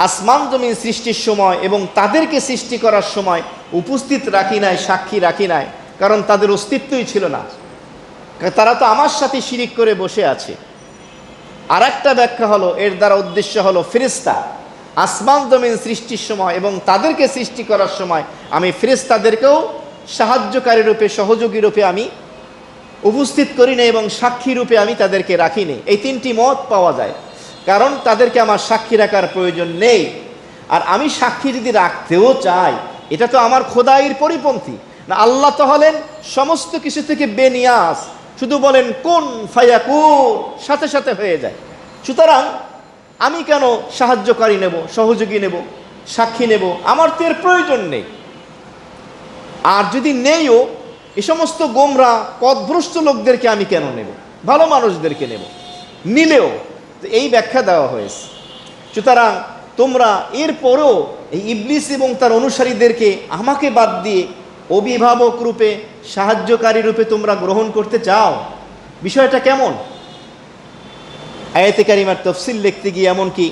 আসমান জমিন সৃষ্টির সময় এবং তাদেরকে সৃষ্টি করার সময় উপস্থিত রাখি নাই, সাক্ষী রাখি নাই, কারণ তাদের অস্তিত্বই ছিল না, তারা তো আমার সাথে শিরিক করে বসে আছে। আর একটা ব্যাখ্যা হলো এর দ্বারা উদ্দেশ্য হলো ফেরেশতা। আসমান জমিন সৃষ্টির সময় এবং তাদেরকে সৃষ্টি করার সময় আমি ফেরেশতাদেরকেও সাহায্যকারী রূপে সহযোগী রূপে আমি উপস্থিত করি না এবং সাক্ষী রূপে আমি তাদেরকে রাখিনি। এই 3টি মত পাওয়া যায়, কারণ তাদেরকে আমার সাক্ষী রাখার প্রয়োজন নেই। আর আমি সাক্ষী যদি রাখতেও চাই, এটা তো আমার খোদাইয়ের পরিপন্থী না। আল্লাহ তো হলেন সমস্ত কিছু থেকে বেনিয়াস, শুধু বলেন কুন ফায়াকুন, সাথে সাথে হয়ে যায়। সুতরাং আমি কেন সাহায্যকারী নেব, সহযোগী নেব, সাক্ষী নেব? আমার তো এর প্রয়োজন নেই। আর যদি নেইও, এ সমস্ত গোমরা পথভ্রষ্ট লোকদেরকে আমি কেন নেব? ভালো মানুষদেরকে নেব। নিলেও এই ব্যাখ্যা দেওয়া হয়েছে। সুতরাং তোমরা এরপরও এই ইবলিস এবং তার অনুসারীদেরকে আমাকে বাদ দিয়ে অভিভাবক রূপে, সাহায্যকারী রূপে তোমরা গ্রহণ করতে চাও। বিষয়টা কেমন? আয়াতে কারিমার তাফসীর লিখতে গিয়ে এমনকি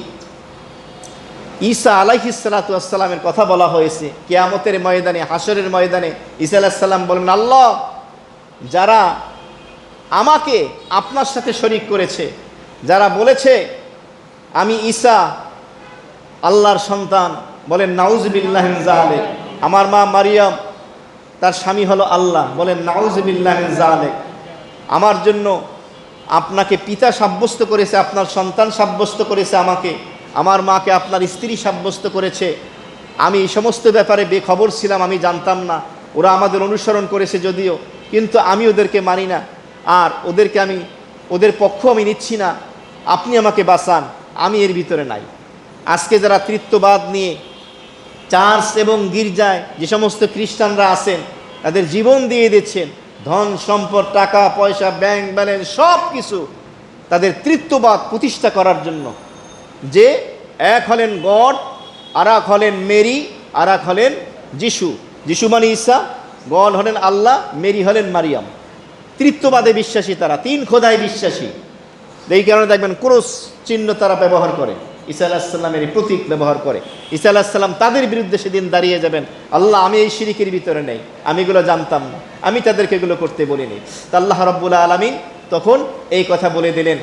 ঈসা আলাইহিস সালাতু ওয়াস সালামের কথা বলা হয়েছে। কিয়ামতের ময়দানে, হাসরের ময়দানে ঈসা আলাইহিস সালাম বলবেন, আল্লাহ, যারা আমাকে আপনার সাথে শরীক করেছে, যারা বলেছে আমি ঈসা আল্লাহর সন্তান, বলেন নাউযুবিল্লাহি মিন যালিক। আমার মা মারিয়াম, তার স্বামী হলো আল্লাহ, বলেন নাউযুবিল্লাহি মিন যালিক। আমার জন্য আপনাকে পিতা সাব্যস্ত করেছে, আপনার সন্তান সাব্যস্ত করেছে আমাকে, আমার মাকে আপনার স্ত্রী সাব্যস্ত করেছে। আমি এই সমস্ত ব্যাপারে বেখবর ছিলাম, আমি জানতাম না। ওরা আমাদের অনুসরণ করেছে যদিও, কিন্তু আমি ওদেরকে মানি না, আর ওদের পক্ষ আমি নিচ্ছি না। আপনি আমাকে বাঁচান, আমি এর ভিতরে নাই। আজকে যারা তৃত্ববাদ নিয়ে চার্চ এবং গির্জায় যে সমস্ত খ্রিস্টানরা আছেন, তাদের জীবন দিয়ে দিচ্ছেন, ধন সম্পদ, টাকা পয়সা, ব্যাংক ব্যালেন্স সব কিছু তাদের তৃত্ববাদ প্রতিষ্ঠা করার জন্য, যে এক হলেন গড, আর এক হলেন মেরি, আর এক হলেন যিশু। যিশু মানে ঈসা, গড হলেন আল্লাহ, মেরি হলেন মারিয়াম। তৃত্ববাদে বিশ্বাসী তারা, 3 খোদায় বিশ্বাসী। এই কারণে দেখবেন ক্রুশ চিহ্ন তারা ব্যবহার করে, ঈসা আলাইহিস সালামের প্রতীক ব্যবহার করে। ঈসা আলাইহিস সালাম তাদের বিরুদ্ধে সেদিন দাঁড়িয়ে যাবেন, আল্লাহ, আমি এই শিরিকের ভিতরে নেই, আমি এগুলো জানতাম না, আমি তাদেরকে এগুলো করতে বলিনি। তা আল্লাহ রাব্বুল আলামিন তখন এই কথা বলে দিলেন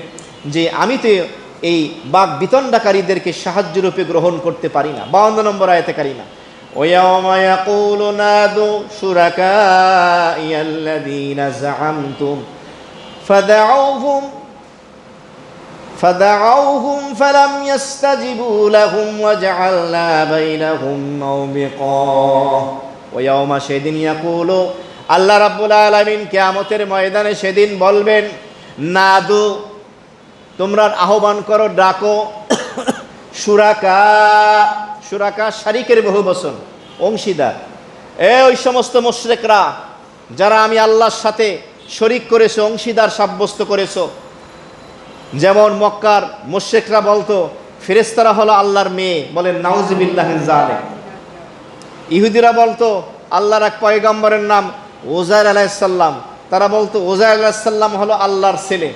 যে আমি তো এই বাক বিতণ্ডাকারীদেরকে সাহায্য রূপে গ্রহণ করতে পারি না। 52 নম্বর আয়াতে কারিমা, ওয়ায়াউমা ইয়াকুলু নাদু শুরাকাইয়াল্লাযীনা যাআমতুম فدعوهم فلم يستجبوا لهم وجعلنا بينهم موبقا ويوم সেদিন ইয়াকুলু, আল্লাহ রাব্বুল আলামিন কিয়ামতের ময়দানে সেদিন বলবেন, নাদু, তোমরা আহ্বান করো, ডাকো, শুরাকা শারিকের বহু বচন, অংশীদার। ওই সমস্ত মুশরিকরা যারা আমি আল্লাহর সাথে শরিক করেছো, অংশীদার সাব্যস্ত করেছো। যেমন মক্কার মুশরিকরা বলতো ফেরেশতারা হলো আল্লাহর মেয়ে, বলেন নাউযুবিল্লাহি মিন যালিক। ইহুদিরা বলতো আল্লাহর এক পয়গম্বরের নাম উযাইর আলাইহিস সালাম, তারা বলতো উযাইর আলাইহিস সালাম হলো আল্লাহর ছেলে,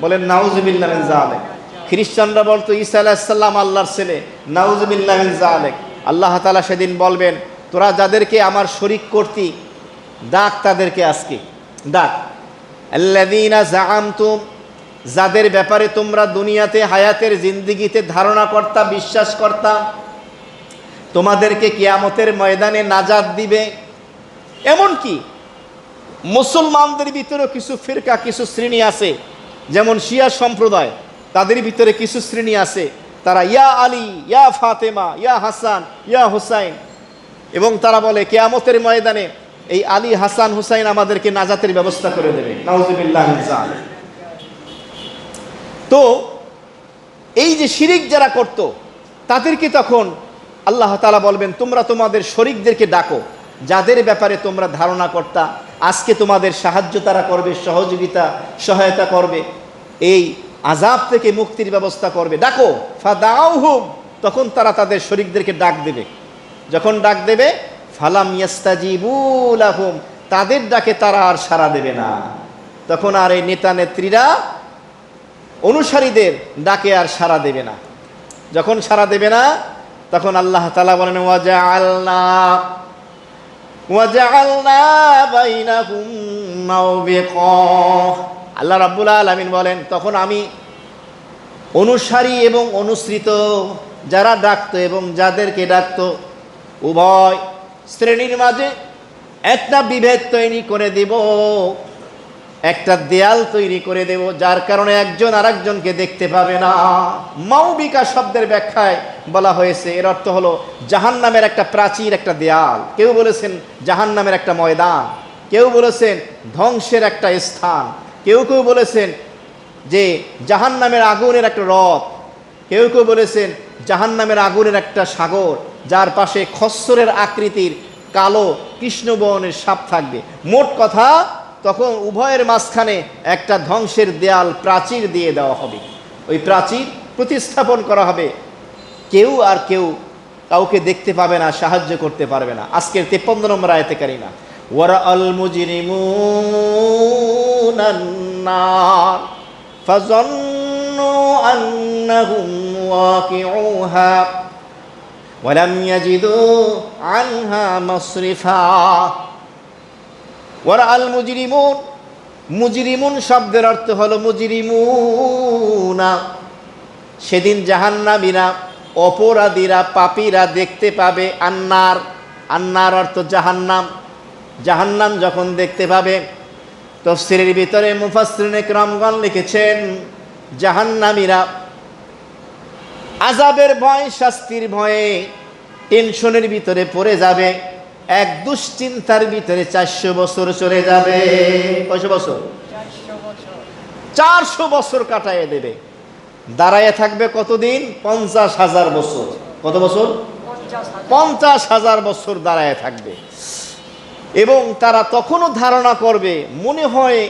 বলেন নাউযুবিল্লাহি মিন যালিক। খ্রিস্টানরা বলতো ঈসা আলাইহিস সালাম আল্লাহর ছেলে, নাউযুবিল্লাহি মিন যালিক। আল্লাহ তাআলা সেদিন বলবেন, তোরা যাদেরকে আমার শরিক করতি ডাক তাদেরকে আজকে ডাক। আল্লাযীনা যাআমতুম, যাদের ব্যাপারে তোমরা দুনিয়াতে হায়াতের জিন্দেগিতে ধারণা করতা, বিশ্বাস করতা তোমাদেরকে কিয়ামতের ময়দানে নাজাত দিবে। এমনকি মুসলমানদের ভিতরেও কিছু ফিরকা, কিছু শ্রেণী আছে, যেমন শিয়া সম্প্রদায়, তাদের ভিতরে কিছু শ্রেণী আছে, তারা ইয়া আলী, ইয়া ফাতেমা, ইয়া হাসান, ইয়া হুসাইন, এবং তারা বলে কিয়ামতের ময়দানে এই আলী, হাসান, হুসাইন আমাদেরকে নাজাতের ব্যবস্থা করে দেবে। নাউযুবিল্লাহি মিন যালিক। তো এই যে শিরিক যারা করত তাদেরকে তখন আল্লাহ তাআলা বলবেন, তোমরা তোমাদের শরিকদেরকে ডাকো, যাদের ব্যাপারে তোমরা ধারণা করতা আজকে তোমাদের সাহায্য তারা করবে, সহযোগিতা, সহায়তা করবে, এই আযাব থেকে মুক্তির ব্যবস্থা করবে, ডাকো। ফাদাউহুম, তখন তারা তাদের শরিকদেরকে ডাক দেবে। যখন ডাক দেবে, ফালাম ইয়াস্তাজিবু লাহুম, তাদের ডাকে তারা আর সাড়া দেবে না। তখন আর এই নেতা নেত্রীরা অনুসারীদের ডাকে আর সাড়া দেবে না। যখন সাড়া দেবে না, তখন আল্লাহ তাআলা বলেন ওয়াজআলনা বাইনাহুম মাওবিকা। আল্লাহ রাব্বুল আলামিন বলেন, তখন আমি অনুসারী এবং অনুসৃত যারা ডাকতো এবং যাদেরকে ডাকতো উভয় শ্রেণীর মাঝে একটা বিভেদ তৈরি করে দেব, একটা দেয়াল তৈরি করে দেব, যার কারণে একজন আরেকজনকে দেখতে পাবে না। মাওবিকা শব্দের ব্যাখ্যায় বলা হয়েছে, এর অর্থ হলো জাহান্নামের একটা প্রাচীর, একটা দেয়াল। কেউ বলেছেন জাহান্নামের একটা ময়দান, কেউ বলেছেন ধ্বংসের একটা স্থান, কেউ কেউ বলেছেন যে জাহান্নামের আগুনের একটা হ্রদ, কেউ কেউ বলেছেন জাহান্নামের আগুনের একটা সাগর, যার পাশে খচ্চরের আকৃতির কালো কৃষ্ণবর্ণের সাপ থাকবে। মোট কথা, তখন উভয়ের মাঝখানে একটা ধ্বংসের দেয়াল, প্রাচীর দিয়ে দেওয়া হবে। ওই প্রাচীর প্রতিস্থাপন করা হবে, কেউ আর কেউ কাউকে দেখতে পাবে না, সাহায্য করতে পারবে না। আজকের 53 নম্বর আয়াতে কারিমা, ওয়ারাআল মুজরিমুনান নার ফাযান্নু আন্নাহুম ওয়াকিউহা ওয়া লাম ইয়াজিদু আনহা মাসরিফা। ওয়ারাআল মুজরিমুন, মুজরিমুন শব্দের অর্থ হলো মুজরিমুনা। সেদিন জাহান্নামীরা, অপরাধীরা, পাপীরা দেখতে পাবে আন্নার। আন্নার অর্থ জাহান্নাম। জাহান্নাম যখন দেখতে পাবে, তাফসীরের ভিতরে মুফাসসিরিনে কিরামগণ লিখেছেন, জাহান্নামীরা আযাবের ভয়, শাস্তির ভয়ে টেনশনের ভিতরে পড়ে যাবে, এক দুশ্চিন্তার ভিতরে 400 বছর চলে যাবে। কয়শো বছর? 400 বছর কাটায় দেবে। দাঁড়ায় থাকবে কতদিন? 50,000 বছর। কত বছর? 50,000 বছর দাঁড়ায় থাকবে। এবং তারা তখনও ধারণা করবে, মনে হয়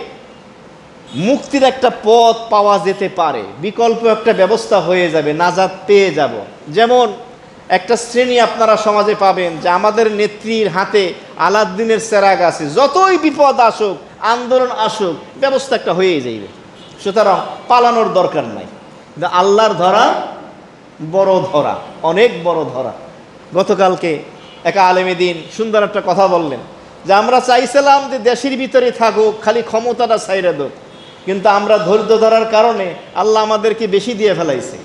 মুক্তির একটা পথ পাওয়া যেতে পারে, বিকল্প একটা ব্যবস্থা হয়ে যাবে, নাজাত পেয়ে যাব। যেমন একটা শ্রেণী আপনারা সমাজে পাবেন যে আমাদের নেত্রীর হাতে আলাউদ্দিনের চেরাগ আছে, যতই বিপদ আসুক, আন্দোলন আসুক, ব্যবস্থা একটা হয়ে যাইবে, সুতরাং পালানোর দরকার নাই। কিন্তু আল্লাহর ধরা বড় ধরা, অনেক বড় ধরা। গতকালকে এক আলেমে দ্বীন সুন্দর একটা কথা বললেন যে আমরা চাইছিলাম যে দেশের ভিতরে থাকুক, খালি ক্ষমতাটা ছাইরা দোক, কিন্তু আমরা ধৈর্য ধরার কারণে আল্লাহ আমাদেরকে বেশি দিয়ে ফেলাইছে।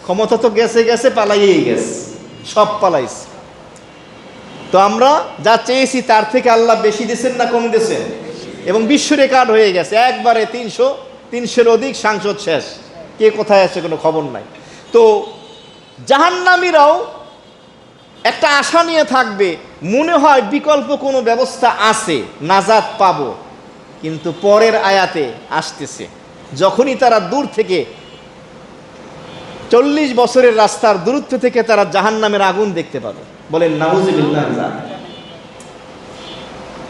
ক্ষমতা তো গেছে গেছে, পালাইয়েই গেছে, সব পালাইছে। তো আমরা যা চেয়েছি তার থেকে আল্লাহ বেশি দিয়েছেন না কম দিয়েছেন? এবং বিশ্ব রেকর্ড হয়ে গেছে, একবারে 300-300-এর অধিক সাংসদ শেষ, কে কোথায় আছে কোনো খবর নাই। তো জাহান্নামীরাও একটা আশা নিয়ে থাকবে, মনে হয় বিকল্প কোনো ব্যবস্থা আছে, নাজাত পাবো। কিন্তু পরের আয়াতে আসতেছে, যখনই তারা দূর থেকে 40 বছরের রাস্তার দূরত্ব থেকে তারা জাহান্নামের আগুন দেখতে পাবে, বলেন নাউযুবিল্লাহ।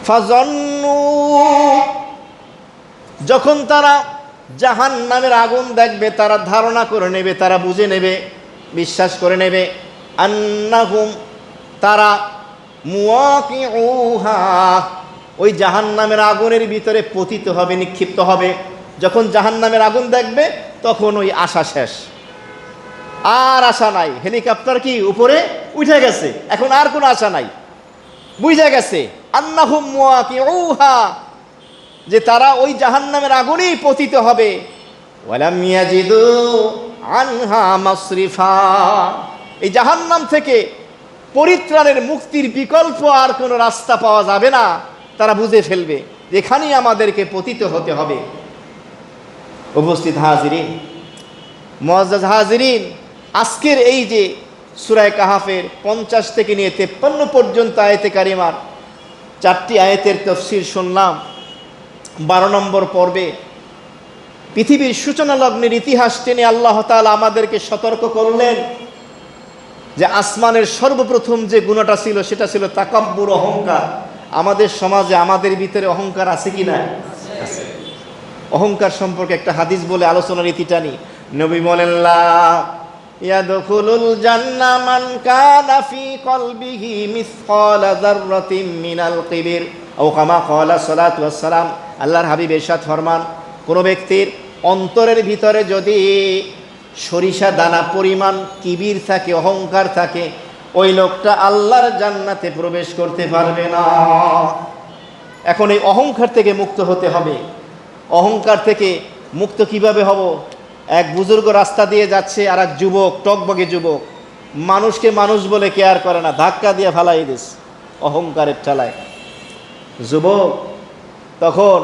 ফাযান্নু, যখন তারা জাহান্নামের আগুন দেখবে, তারা ধারণা করে নেবে, তারা বুঝে নেবে, বিশ্বাস করে নেবে, আন্নাহুম, তারা মুওয়াকিউহা, ওই জাহান্নামের আগুনের ভিতরে পতিত হবে, নিক্ষিপ্ত হবে। যখন জাহান্নামের আগুন দেখবে তখন ওই আশা শেষ, আর আশা নাই। হেলিকপ্টার কি উপরে উঠে গেছে, এখন আর কোনো আশা নাই, বুঝে গেছে আন্নাহুম মুওয়াকিউহা, যে তারা ওই জাহান্নামের আগুনেই পতিত হবে। ওয়ালাম ইয়াজিদু আনহা মাসরিফা, এই জাহান্নাম থেকে পরিত্রাণের মুক্তির বিকল্প আর কোনো রাস্তা পাওয়া যাবে না। তারা বুঝে ফেলবে এখানেই আমাদেরকে পতিত হতে হবে। উপস্থিত হাজিরিন, মুআজ্জাজ হাজিরিন, আজকের এই যে সূরা কাহাফের 50 থেকে নিয়ে 53 পর্যন্ত আয়াতে কারিমার 4টি আয়াতের তাফসীর শুনলাম। 12 নম্বর পর্বে পৃথিবীর সূচনা লগ্নের ইতিহাস টেনে আল্লাহ তাআলা আমাদেরকে সতর্ক করলেন যে আসমানের সর্বপ্রথম যে গুণটা ছিল সেটা ছিল তাকাব্বুর, অহংকার। আমাদের সমাজে আমাদের ভিতরে অহংকার আছে কি না? আছে। অহংকার সম্পর্কে একটা হাদিস বলে আলোচনার ইতি টানি। নবী বলেন, লা ইয়াদখুলুল জান্নাহ মান কানা ফি কলবিহি মিসকালা যাররাতিন মিনাল কিবির, আও কামা ক্বালা সাল্লাল্লাহু আলাইহি ওয়াসাল্লাম। আল্লাহর হাবিব ইরশাদ ফরমান, কোনো ব্যক্তির অন্তরের ভিতরে যদি সরিষা দানা পরিমাণ কিবির থাকে, অহংকার থাকে, ওই লোকটা আল্লাহর জান্নাতে প্রবেশ করতে পারবে না। এখন এই অহংকার থেকে মুক্ত হতে হবে। অহংকার থেকে মুক্ত কিভাবে হব? এক বুজুর্গ রাস্তা দিয়ে যাচ্ছে, আর এক যুবক, টকবগে যুবক, মানুষকে মানুষ বলে কেয়ার করে না, ধাক্কা দিয়ে ফালাই দিস অহংকারের ঠেলায়। যুবক তখন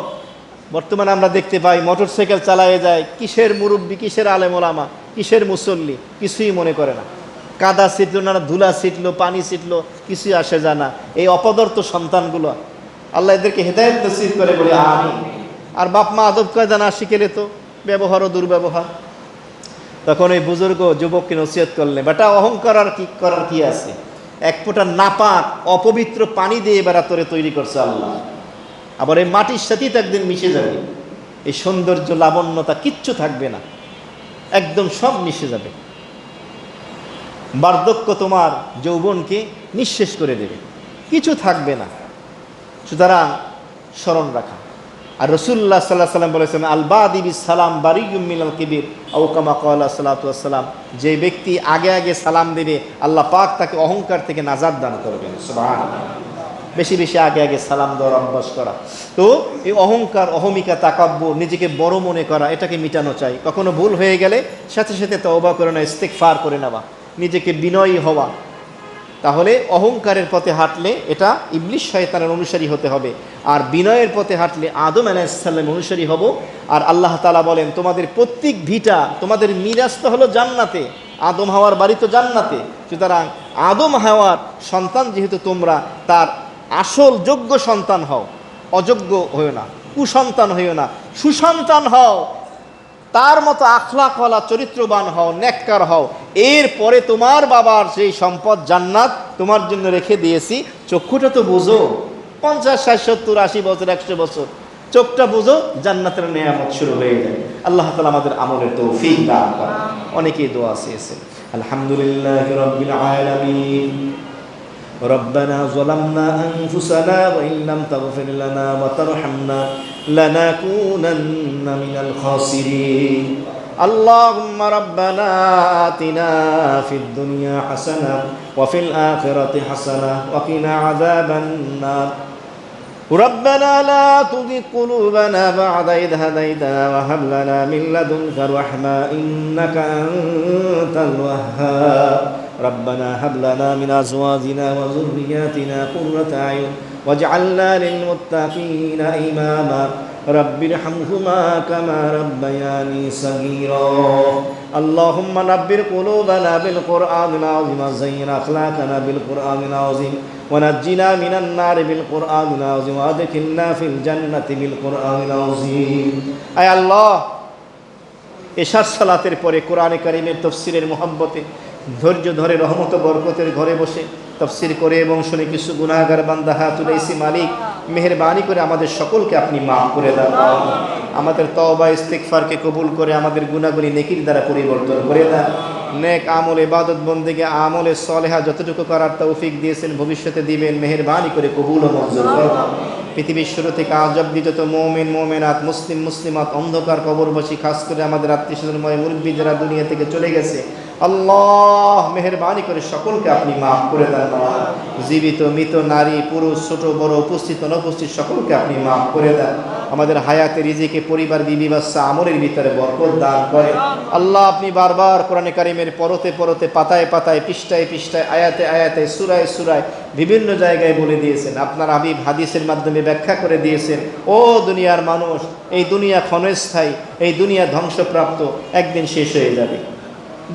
বর্তমানে আমরা দেখতে পাই মোটর সাইকেল চালায়ে যায়, কিসের মুরব্বী, কিসের আলেম ওলামা, কিসের মুসল্লি, কিছুই মনে করে না। কাদা ছিটলো না, ধুলা ছিটলো, পানি ছিটলো, কিছুই আসে যায় না। এই অপদার্থ সন্তানগুলো, আল্লাহ এদেরকে হেদায়েত নসিব করে বলে আমিন। আর বাপ মা আদব কায়দা না শিখেলে তো ব্যবহার ও দুর্ব্যবহার। তখন এই বুজুর্গ যুবককে নসিহত করলেন, বেটা অহংকার আর কি করার কি আছে? এক ফোঁটা নাপাক অপবিত্র পানি দিয়ে এবার তোরে তৈরি করছে আল্লাহ, আবার এই মাটির সাথেই তো একদিন মিশে যাবে। এই সৌন্দর্য, লাবণ্যতা কিচ্ছু থাকবে না, একদম সব মিশে যাবে। বার্ধক্য তোমার যৌবনকে নিঃশেষ করে দেবে, কিছু থাকবে না। সুতরাং স্মরণ রাখা। আর রাসূলুল্লাহ সাল্লাল্লাহু আলাইহি ওয়াসাল্লাম বলেছেন, আল বাদি বিস সালাম বারিয়ুম মিনাল কিবির, আও কামা ক্বালা সাল্লাল্লাহু আলাইহি ওয়াসাল্লাম। যে ব্যক্তি আগে আগে সালাম দেবে আল্লাহ পাক তাকে অহংকার থেকে নাজাত দান করবেন। সুবহানাল্লাহ। বেশি বেশি আগে আগে সালাম দেওয়ার অভ্যাস করা। তো এই অহংকার, অহমিকা, তাকাব্বুর, নিজেকে বড় মনে করা, এটাকে মিটানো চাই। কখনো ভুল হয়ে গেলে সাথে সাথে তওবা করে নেওয়া, ইস্তিগফার করে নেওয়া, নিজেকে বিনয়ী হওয়া। তাহলে অহংকারের পথে হাঁটলে এটা ইবলিস শয়তানের অনুসারী হতে হবে, আর বিনয়ের পথে হাঁটলে আদম আলাইহিস সালামের অনুসারী হব। আর আল্লাহ তাআলা বলেন, তোমাদের প্রত্যেক ভিটা, তোমাদের মিরাজ তো হলো জান্নাতে, আদম হাওয়ার বাড়ি তো জান্নাতে। সুতরাং আদম হাওয়ার সন্তান যেহেতু তোমরা, তার আসল যোগ্য সন্তান হও, অযোগ্য হইও না, কুসন্তান হইও না, সুসন্তান হও, তার মতো আখলাকওয়ালা, চরিত্রবান হও, নেককার হও। এরপরে তোমার বাবার সেই সম্পদ জান্নাত তোমার জন্য রেখে দিয়েছি। চক্ষুটা তো বুঝো, 50, 60, 70, 80 বছর, 100 বছর, চোখটা বুঝো, জান্নাতের নেয়ামত শুরু হয়ে যায়। আল্লাহ তাআলা আমাদের আমলের তৌফিক দান করেন। অনেকেই দোয়া চেয়েছেন। আলহামদুলিল্লাহি রাব্বিল আলামিন। ربنا ظلمنا أنفسنا وإن لم تغفر لنا وترحمنا لنكونن من الخاسرين اللهم ربنا آتنا في الدنيا حسنة وفي الآخرة حسنة وقنا عذاب النار ربنا لا تزغ قلوبنا بعد إذ هديتنا وهب لنا من لدنك رحمة إنك أنت الوهاب ربنا هب لنا من أزواجنا وذرياتنا قرة أعين واجعلنا للمتقين إماما رب ارحمهما كما ربياني صغيرا اللهم نبر قلوبنا بالقرآن العظيم وزين أخلاقنا بالقرآن العظيم ونجنا من النار بالقرآن العظيم وأدخلنا في الجنة بالقرآن العظيم أي الله এশার সালাতের পরে কোরআনে কারীমের তাফসীরের মুহাব্বতে ধৈর্য ধরে রহমত বরকতের ঘরে বসে তাফসীর করে এবং শুনে কিছু গুনাহগার বান্দা হাত তুলেছি। মালিক মেহেরবানি করে আমাদের সকলকে আপনি মাফ করে দেন। আমাদের তওবা ইস্তিগফারকে কবুল করে আমাদের গুনাহগুলি নেকির দ্বারা পরিবর্তন করে দেন। নেক আমল ইবাদত বন্দেগী আমলে সলেহা যতটুকু করার তৌফিক দিয়েছেন, ভবিষ্যতে দিবেন, মেহেরবানি করে কবুল ও মঞ্জুর করুন। পৃথিবীর শুরু থেকে আজ অব্দি যত মুমিন মুমিনাত, মুসলিম মুসলিমাত, অন্ধকার কবরবাসী, খাস করে আমাদের আত্মীয়স্বজনময় মুরব্বী যারা দুনিয়া থেকে চলে গেছে, আল্লাহ মেহেরবানি করে সকলকে আপনি মাফ করে দেন। জীবিত মৃত নারী পুরুষ ছোট বড় উপস্থিত অনুপস্থিত সকলকে আপনি মাফ করে দেন। আমাদের হায়াতে রিজিকে পরিবার বিবি বাচ্চা আমলের ভিতরে বরকত দান করে। আল্লাহ আপনি বারবার কোরআনে কারিমের পরতে পরতে পাতায় পাতায় পৃষ্ঠায় পৃষ্ঠায় আয়াতে আয়াতে সূরায় সূরায় বিভিন্ন জায়গায় বলে দিয়েছেন। আপনার হাবিব হাদিসের মাধ্যমে ব্যাখ্যা করে দিয়েছেন, ও দুনিয়ার মানুষ, এই দুনিয়া ক্ষণস্থায়ী, এই দুনিয়া ধ্বংসপ্রাপ্ত, একদিন শেষ হয়ে যাবে।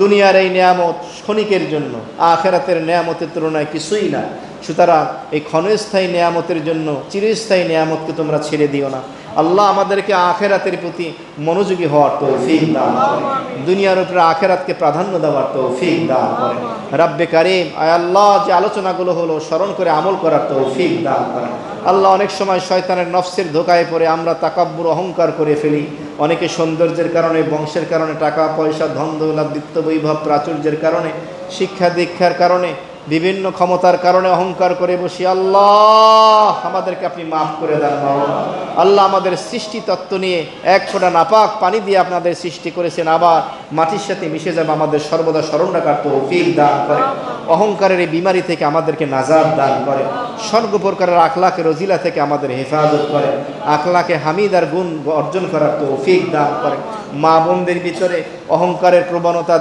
দুনিয়ার এই নেয়ামত ক্ষণিকের জন্য, আখিরাতের নেয়ামতের তুলনায় কিছুই না। সুতরাং এই ক্ষণস্থায়ী নেয়ামতের জন্য চিরস্থায়ী নেয়ামতকে তোমরা ছেড়ে দিও না। আল্লাহ আমাদেরকে আখিরাতের প্রতি মনোযোগী হওয়ার তৌফিক দান করেন, দুনিয়ার উপরে আখিরাতকে প্রাধান্য দেওয়ার তৌফিক দান করেন। রব্বে কারীম, আয় আল্লাহ যে আলোচনাগুলো হলো স্মরণ করে আমল করার তৌফিক দান করেন। আল্লাহ অনেক সময় শয়তানের নফসের ধোকায় পড়ে আমরা তাকাব্বুর অহংকার করে ফেলি। অনেকে সৌন্দর্যের কারণে, বংশের কারণে, টাকা পয়সা ধন দৌলত বিত্ত বৈভব প্রাচুর্যের কারণে, শিক্ষা দীক্ষার কারণে, বিভিন্ন ক্ষমতার কারণে অহংকার করে বসি। আল্লাহ আমাদেরকে আপনি মাফ করে দেন। আল্লাহ আমাদের সৃষ্টি তত্ত্ব নিয়ে এক ফোঁটা নাপাক পানি দিয়ে আপনাদের সৃষ্টি করেছেন, আবার মাটির সাথে মিশে যাবে। আমাদের সর্বদা স্মরণ রাখার তৌফিক দান করে। অহংকারের এই বিমারি থেকে আমাদেরকে নাজাত দান করে। সর্বপ্রকারের আখলাকে রজিলা থেকে আমাদের হেফাজত করে। আখলাকে হামিদার গুণ অর্জন করার তৌফিক দান করে। মা বোনদের ভিতরে অহংকারের প্রবণতা